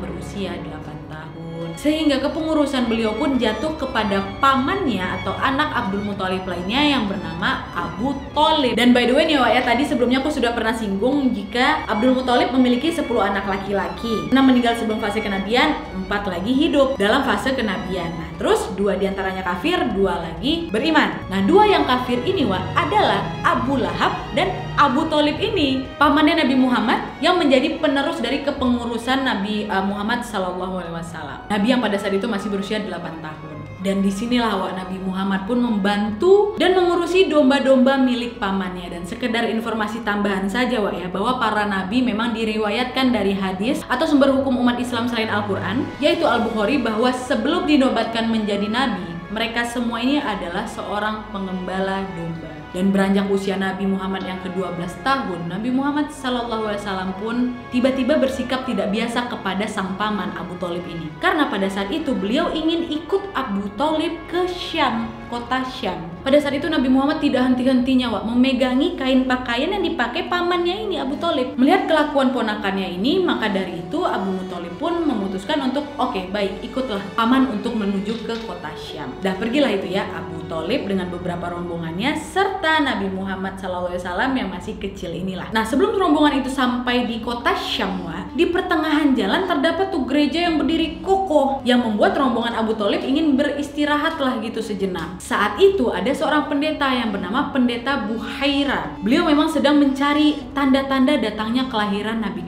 A: berusia 8 tahun. Sehingga kepengurusan beliau pun jatuh kepada pamannya atau anak Abdul Muthalib lainnya yang bernama Abu Thalib. Dan by the way nih Wak ya, tadi sebelumnya aku sudah pernah singgung jika Abdul Muthalib memiliki 10 anak laki-laki. 6 meninggal sebelum fase kenabian, 4 lagi hidup dalam fase kenabian. Nah, terus 2 diantaranya kafir, 2 lagi beriman. Nah, 2 yang kafir ini Wak adalah Abu Lahab dan Abu Thalib ini, pamannya Nabi Muhammad yang menjadi penerus dari kepengurusan Nabi Muhammad SAW. Nabi yang pada saat itu masih berusia 8 tahun. Dan disinilah Wak Nabi Muhammad pun membantu dan mengurusi domba-domba milik pamannya. Dan sekedar informasi tambahan saja Wak ya, bahwa para nabi memang diriwayatkan dari hadis atau sumber hukum umat Islam selain Al-Quran, yaitu Al-Bukhari, bahwa sebelum dinobatkan menjadi nabi, mereka semua ini adalah seorang pengembala domba. Dan beranjak usia Nabi Muhammad yang ke-12 tahun, Nabi Muhammad SAW pun tiba-tiba bersikap tidak biasa kepada sang paman Abu Thalib ini. Karena pada saat itu beliau ingin ikut Abu Thalib ke Syam, kota Syam. Pada saat itu Nabi Muhammad tidak henti-hentinya Wak memegangi kain pakaian yang dipakai pamannya ini, Abu Thalib. Melihat kelakuan ponakannya ini, maka dari itu Abu Thalib pun memutuskan untuk oke, baik, ikutlah paman untuk menuju ke kota Syam. Dah pergilah itu ya Abu Thalib dengan beberapa rombongannya serta Nabi Muhammad SAW yang masih kecil inilah. Nah, sebelum rombongan itu sampai di kota Syam, di pertengahan jalan terdapat tuh gereja yang berdiri kokoh yang membuat rombongan Abu Thalib ingin beristirahat lah gitu sejenak. Saat itu ada seorang pendeta yang bernama Pendeta Buhaira. Beliau memang sedang mencari tanda-tanda datangnya kelahiran Nabi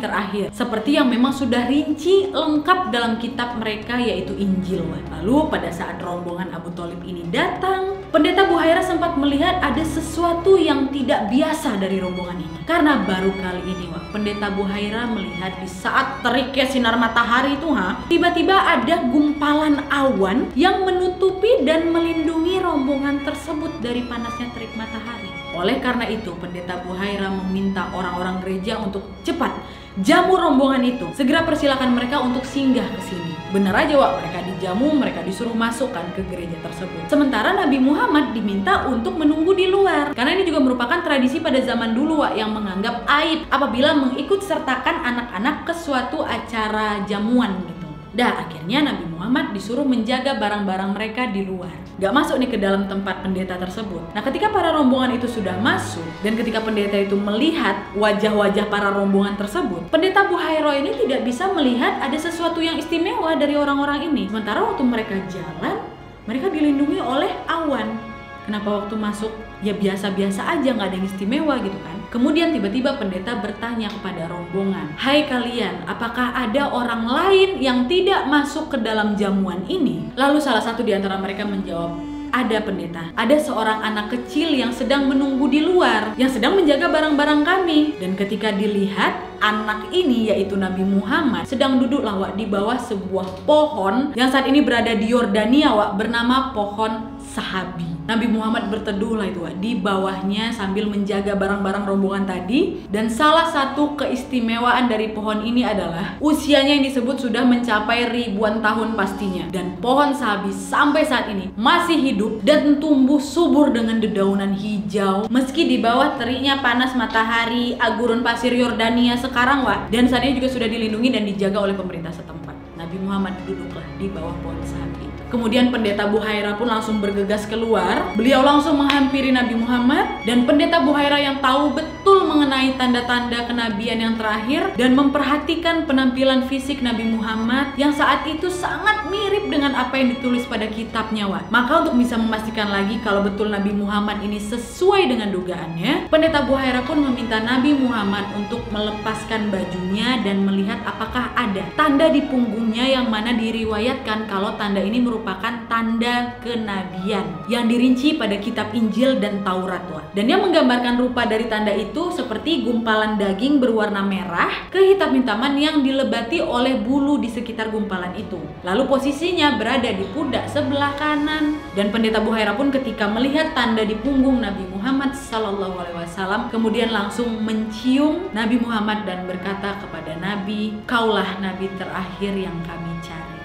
A: terakhir, seperti yang memang sudah rinci lengkap dalam kitab mereka, yaitu Injil. Lalu pada saat rombongan Abu Thalib ini datang, Pendeta Buhaira sempat melihat ada sesuatu yang tidak biasa dari rombongan ini. Karena baru kali ini Pendeta Buhaira melihat di saat teriknya sinar matahari itu tiba-tiba ada gumpalan awan yang menutupi dan melindungi rombongan tersebut dari panasnya terik matahari. Oleh karena itu, Pendeta Buhaira meminta orang-orang gereja untuk cepat jamu rombongan itu. Segera persilakan mereka untuk singgah ke sini. Benar aja mereka dijamu, mereka disuruh masukkan ke gereja tersebut. Sementara Nabi Muhammad diminta untuk menunggu di luar. Karena ini juga merupakan tradisi pada zaman dulu yang menganggap aib apabila mengikut sertakan anak-anak ke suatu acara jamuan gitu. Akhirnya Nabi Muhammad disuruh menjaga barang-barang mereka di luar. gak masuk nih ke dalam tempat pendeta tersebut. Nah, ketika para rombongan itu sudah masuk dan ketika pendeta itu melihat wajah-wajah para rombongan tersebut, pendeta Buhairah ini tidak bisa melihat ada sesuatu yang istimewa dari orang-orang ini. Sementara waktu mereka jalan, mereka dilindungi oleh awan. Kenapa waktu masuk ya biasa-biasa aja, nggak ada yang istimewa gitu kan. Kemudian tiba-tiba pendeta bertanya kepada rombongan, "Hai kalian, apakah ada orang lain yang tidak masuk ke dalam jamuan ini?" Lalu salah satu di antara mereka menjawab, "Ada pendeta, ada seorang anak kecil yang sedang menunggu di luar, yang sedang menjaga barang-barang kami." Dan ketika dilihat, anak ini yaitu Nabi Muhammad sedang duduk lawak di bawah sebuah pohon yang saat ini berada di Yordania, Wak, bernama pohon Sahabi. Nabi Muhammad berteduh lah itu, Wak, di bawahnya sambil menjaga barang-barang rombongan tadi. Dan salah satu keistimewaan dari pohon ini adalah usianya yang disebut sudah mencapai ribuan tahun pastinya. Dan pohon Sahabi sampai saat ini masih hidup dan tumbuh subur dengan dedaunan hijau meski di bawah teriknya panas matahari gurun pasir Yordania sekarang, Wak. Dan saat ini juga sudah dilindungi dan dijaga oleh pemerintah setempat. Nabi Muhammad duduklah di bawah pohon Sahabi. Kemudian pendeta Buhairah pun langsung bergegas keluar. Beliau langsung menghampiri Nabi Muhammad, dan pendeta Buhairah yang tahu betul mengenai tanda-tanda kenabian yang terakhir dan memperhatikan penampilan fisik Nabi Muhammad yang saat itu sangat mirip dengan apa yang ditulis pada kitabnya, Wak. Maka untuk bisa memastikan lagi kalau betul Nabi Muhammad ini sesuai dengan dugaannya, pendeta Buhairah pun meminta Nabi Muhammad untuk melepaskan bajunya dan melihat apakah ada tanda di punggungnya yang mana diriwayatkan kalau tanda ini merupakan tanda kenabian yang dirinci pada kitab Injil dan Taurat, Wak. Dan yang menggambarkan rupa dari tanda itu seperti gumpalan daging berwarna merah kehitam-hitaman yang dilebati oleh bulu di sekitar gumpalan itu. Lalu posisinya berada di pundak sebelah kanan. Dan pendeta Buhairah pun ketika melihat tanda di punggung Nabi Muhammad SAW kemudian langsung mencium Nabi Muhammad dan berkata kepada Nabi, "Kaulah Nabi terakhir yang kami cari."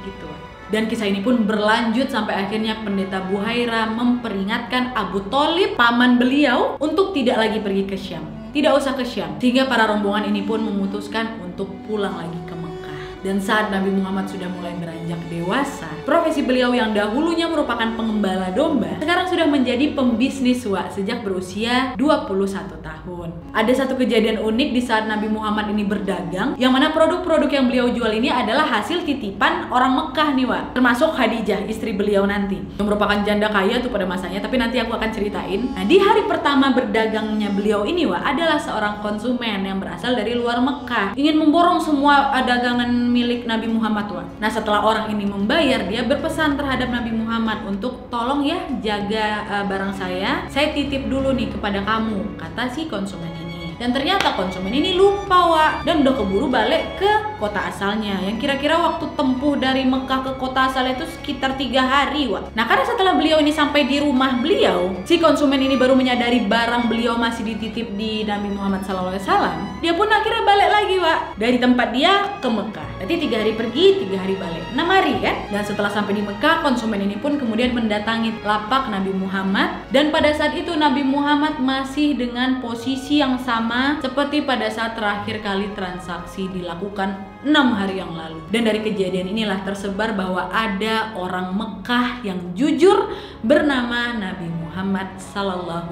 A: Gitu. Dan kisah ini pun berlanjut sampai akhirnya pendeta Buhairah memperingatkan Abu Thalib, paman beliau, untuk tidak lagi pergi ke Syam. Tidak usah ke Syam. Sehingga para rombongan ini pun memutuskan untuk pulang lagi ke Mekah. Dan saat Nabi Muhammad sudah mulai beranjak dewasa, profesi beliau yang dahulunya merupakan pengembala domba, sekarang sudah menjadi pembisnis, Wak, sejak berusia 21 tahun. Ada satu kejadian unik di saat Nabi Muhammad ini berdagang, yang mana produk-produk yang beliau jual ini adalah hasil titipan orang Mekah nih, Wak. Termasuk Khadijah, istri beliau nanti, yang merupakan janda kaya tuh pada masanya, tapi nanti aku akan ceritain. Nah, di hari pertama berdagangnya beliau ini, Wak, adalah seorang konsumen yang berasal dari luar Mekah, ingin memborong semua dagangan milik Nabi Muhammad, Wak. Nah, setelah orang ini membayar, dia berpesan terhadap Nabi Muhammad untuk tolong ya jaga barang saya titip dulu nih kepada kamu, kata si konsumen ini. Dan ternyata konsumen ini lupa, Wak, dan udah keburu balik ke kota asalnya, yang kira-kira waktu tempuh dari Mekah ke kota asal itu sekitar 3 hari, Wak. Nah, karena setelah beliau ini sampai di rumah beliau, si konsumen ini baru menyadari barang beliau masih dititip di Nabi Muhammad SAW. Dia pun akhirnya balik lagi, Wak, dari tempat dia ke Mekah. Berarti 3 hari pergi, 3 hari balik, 6 hari kan? Dan setelah sampai di Mekah, konsumen ini pun kemudian mendatangi lapak Nabi Muhammad. Dan pada saat itu Nabi Muhammad masih dengan posisi yang sama seperti pada saat terakhir kali transaksi dilakukan 6 hari yang lalu. Dan dari kejadian inilah tersebar bahwa ada orang Mekah yang jujur bernama Nabi Muhammad SAW.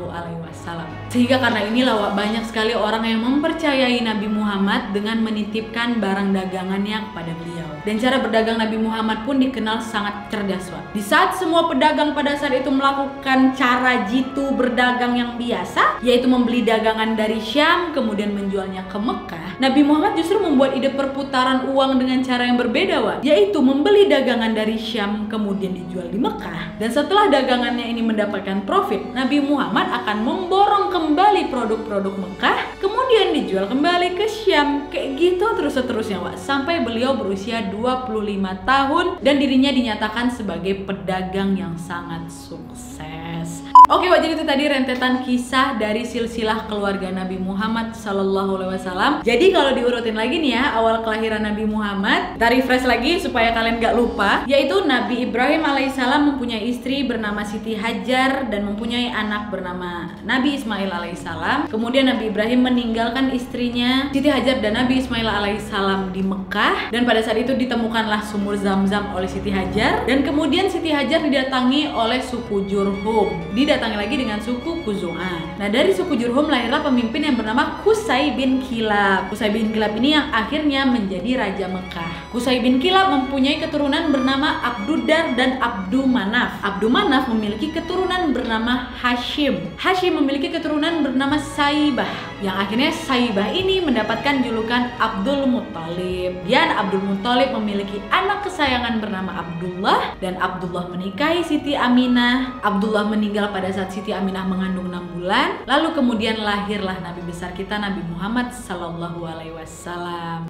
A: Sehingga karena inilah, Wak, banyak sekali orang yang mempercayai Nabi Muhammad dengan menitipkan barang dagangannya kepada beliau. Dan cara berdagang Nabi Muhammad pun dikenal sangat cerdas, Wak. Di saat semua pedagang pada saat itu melakukan cara jitu berdagang yang biasa, yaitu membeli dagangan dari Syam kemudian menjualnya ke Mekah, Nabi Muhammad justru membuat ide perputaran uang dengan cara yang berbeda, Wak, yaitu membeli dagangan dari Syam kemudian dijual di Mekah. Dan setelah dagangannya ini mendapatkan profit, Nabi Muhammad akan memborong kembali produk-produk Mekah kemudian dijual kembali ke Syam. Kayak gitu terus-terusnya, Wak, sampai beliau berusia 25 tahun dan dirinya dinyatakan sebagai pedagang yang sangat sukses. Oke, Wak, jadi itu tadi rentetan kisah dari silsilah keluarga Nabi Muhammad SAW. Jadi kalau diurutin lagi nih ya, awal kelahiran Nabi Muhammad, kita refresh lagi supaya kalian gak lupa, yaitu Nabi Ibrahim alaihissalam mempunyai istri bernama Siti Hajar dan mempunyai anak bernama Nabi Ismail alaihissalam. Kemudian Nabi Ibrahim meninggalkan istrinya Siti Hajar dan Nabi Ismail alaihissalam di Mekah, dan pada saat itu ditemukanlah sumur Zam-Zam oleh Siti Hajar, dan kemudian Siti Hajar didatangi oleh suku Jurhum, didatangi lagi dengan suku Khuzu'ah. Nah, dari suku Jurhum lahirlah pemimpin yang bernama Qusay bin Kilab. Qusay bin Kilab ini yang akhirnya menjadi Raja Mekah. Qusay bin Kilab mempunyai keturunan bernama Abduddar dan Abdu Manaf. Abdu Manaf memiliki keturunan bernama Hashim. Hashim memiliki keturunan bernama Saibah, yang akhirnya Saibah ini mendapatkan julukan Abdul Muttalib. Dan Abdul Muttalib memiliki anak kesayangan bernama Abdullah, dan Abdullah menikahi Siti Aminah. Abdullah meninggal pada saat Siti Aminah mengandung 6 bulan. Lalu kemudian lahirlah Nabi besar kita Nabi Muhammad SAW.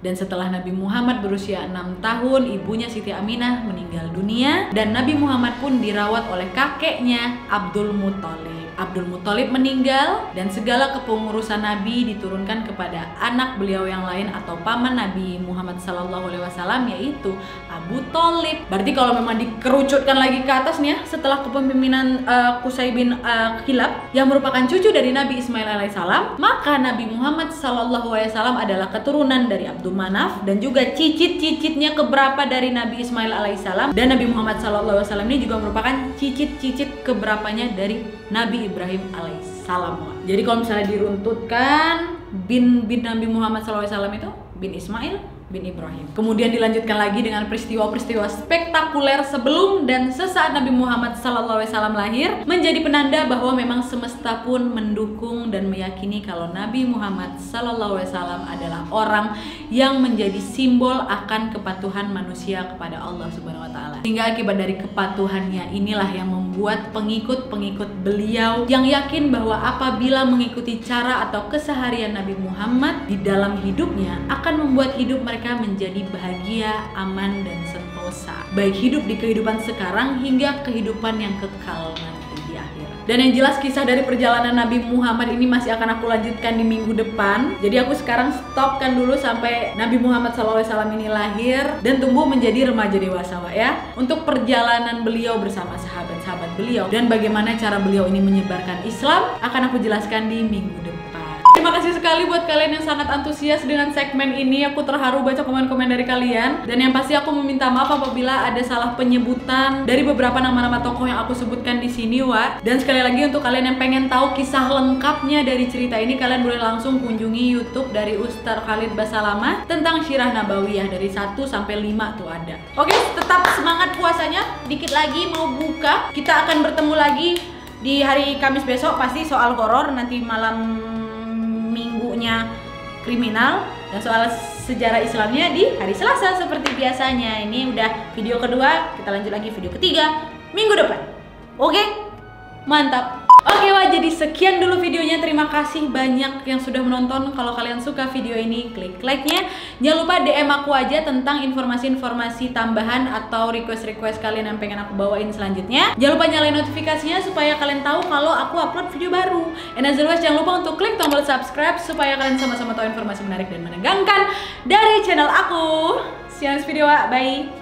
A: Dan setelah Nabi Muhammad berusia 6 tahun, ibunya Siti Aminah meninggal dunia, dan Nabi Muhammad pun dirawat oleh kakeknya Abdul Muttalib. Abdul Muttalib meninggal dan segala kepengurusan Nabi diturunkan kepada anak beliau yang lain atau paman Nabi Muhammad SAW, yaitu Abu Thalib. Berarti kalau memang dikerucutkan lagi ke atas nih ya, setelah kepemimpinan Qusay bin Kilab yang merupakan cucu dari Nabi Ismail alaihissalam, maka Nabi Muhammad SAW adalah keturunan dari Abdul Manaf dan juga cicit-cicitnya keberapa dari Nabi Ismail alaihissalam, dan Nabi Muhammad SAW ini juga merupakan cicit-cicit keberapanya dari Nabi Ibrahim alaihissalam. Jadi kalau misalnya diruntutkan bin Nabi Muhammad SAW itu bin Ismail bin Ibrahim. Kemudian dilanjutkan lagi dengan peristiwa-peristiwa spektakuler sebelum dan sesaat Nabi Muhammad SAW lahir, menjadi penanda bahwa memang semesta pun mendukung dan meyakini kalau Nabi Muhammad SAW adalah orang yang menjadi simbol akan kepatuhan manusia kepada Allah Subhanahu wa Ta'ala. Sehingga akibat dari kepatuhannya inilah yang membuat pengikut-pengikut beliau yang yakin bahwa apabila mengikuti cara atau keseharian Nabi Muhammad di dalam hidupnya akan membuat hidup mereka menjadi bahagia, aman, dan sentosa, baik hidup di kehidupan sekarang hingga kehidupan yang kekal nanti di akhirat. Dan yang jelas kisah dari perjalanan Nabi Muhammad ini masih akan aku lanjutkan di minggu depan. Jadi aku sekarang stopkan dulu sampai Nabi Muhammad SAW ini lahir dan tumbuh menjadi remaja dewasa, Wak, ya. Untuk perjalanan beliau bersama sahabat-sahabat beliau dan bagaimana cara beliau ini menyebarkan Islam akan aku jelaskan di minggu depan. Terima kasih sekali buat kalian yang sangat antusias dengan segmen ini. Aku terharu baca komen-komen dari kalian. Dan yang pasti aku meminta maaf apabila ada salah penyebutan dari beberapa nama-nama tokoh yang aku sebutkan di sini, Wak. Dan sekali lagi untuk kalian yang pengen tahu kisah lengkapnya dari cerita ini, kalian boleh langsung kunjungi YouTube dari Ustaz Khalid Basalamah tentang Sirah Nabawiyah dari 1 sampai 5 tuh ada. Oke, tetap semangat puasanya. Dikit lagi mau buka. Kita akan bertemu lagi di hari Kamis besok, pasti soal horor, nanti malam minggunya kriminal, dan soal sejarah Islamnya di hari Selasa seperti biasanya. Ini udah video kedua, kita lanjut lagi video ketiga minggu depan. Oke? Mantap. Oke, Wak, jadi sekian dulu videonya. Terima kasih banyak yang sudah menonton. Kalau kalian suka video ini, klik like-nya. Jangan lupa DM aku aja tentang informasi-informasi tambahan atau request-request kalian yang pengen aku bawain selanjutnya. Jangan lupa nyalain notifikasinya supaya kalian tahu kalau aku upload video baru. And as always, jangan lupa untuk klik tombol subscribe supaya kalian sama-sama tahu informasi menarik dan menegangkan dari channel aku. See you next video, Wak. Bye.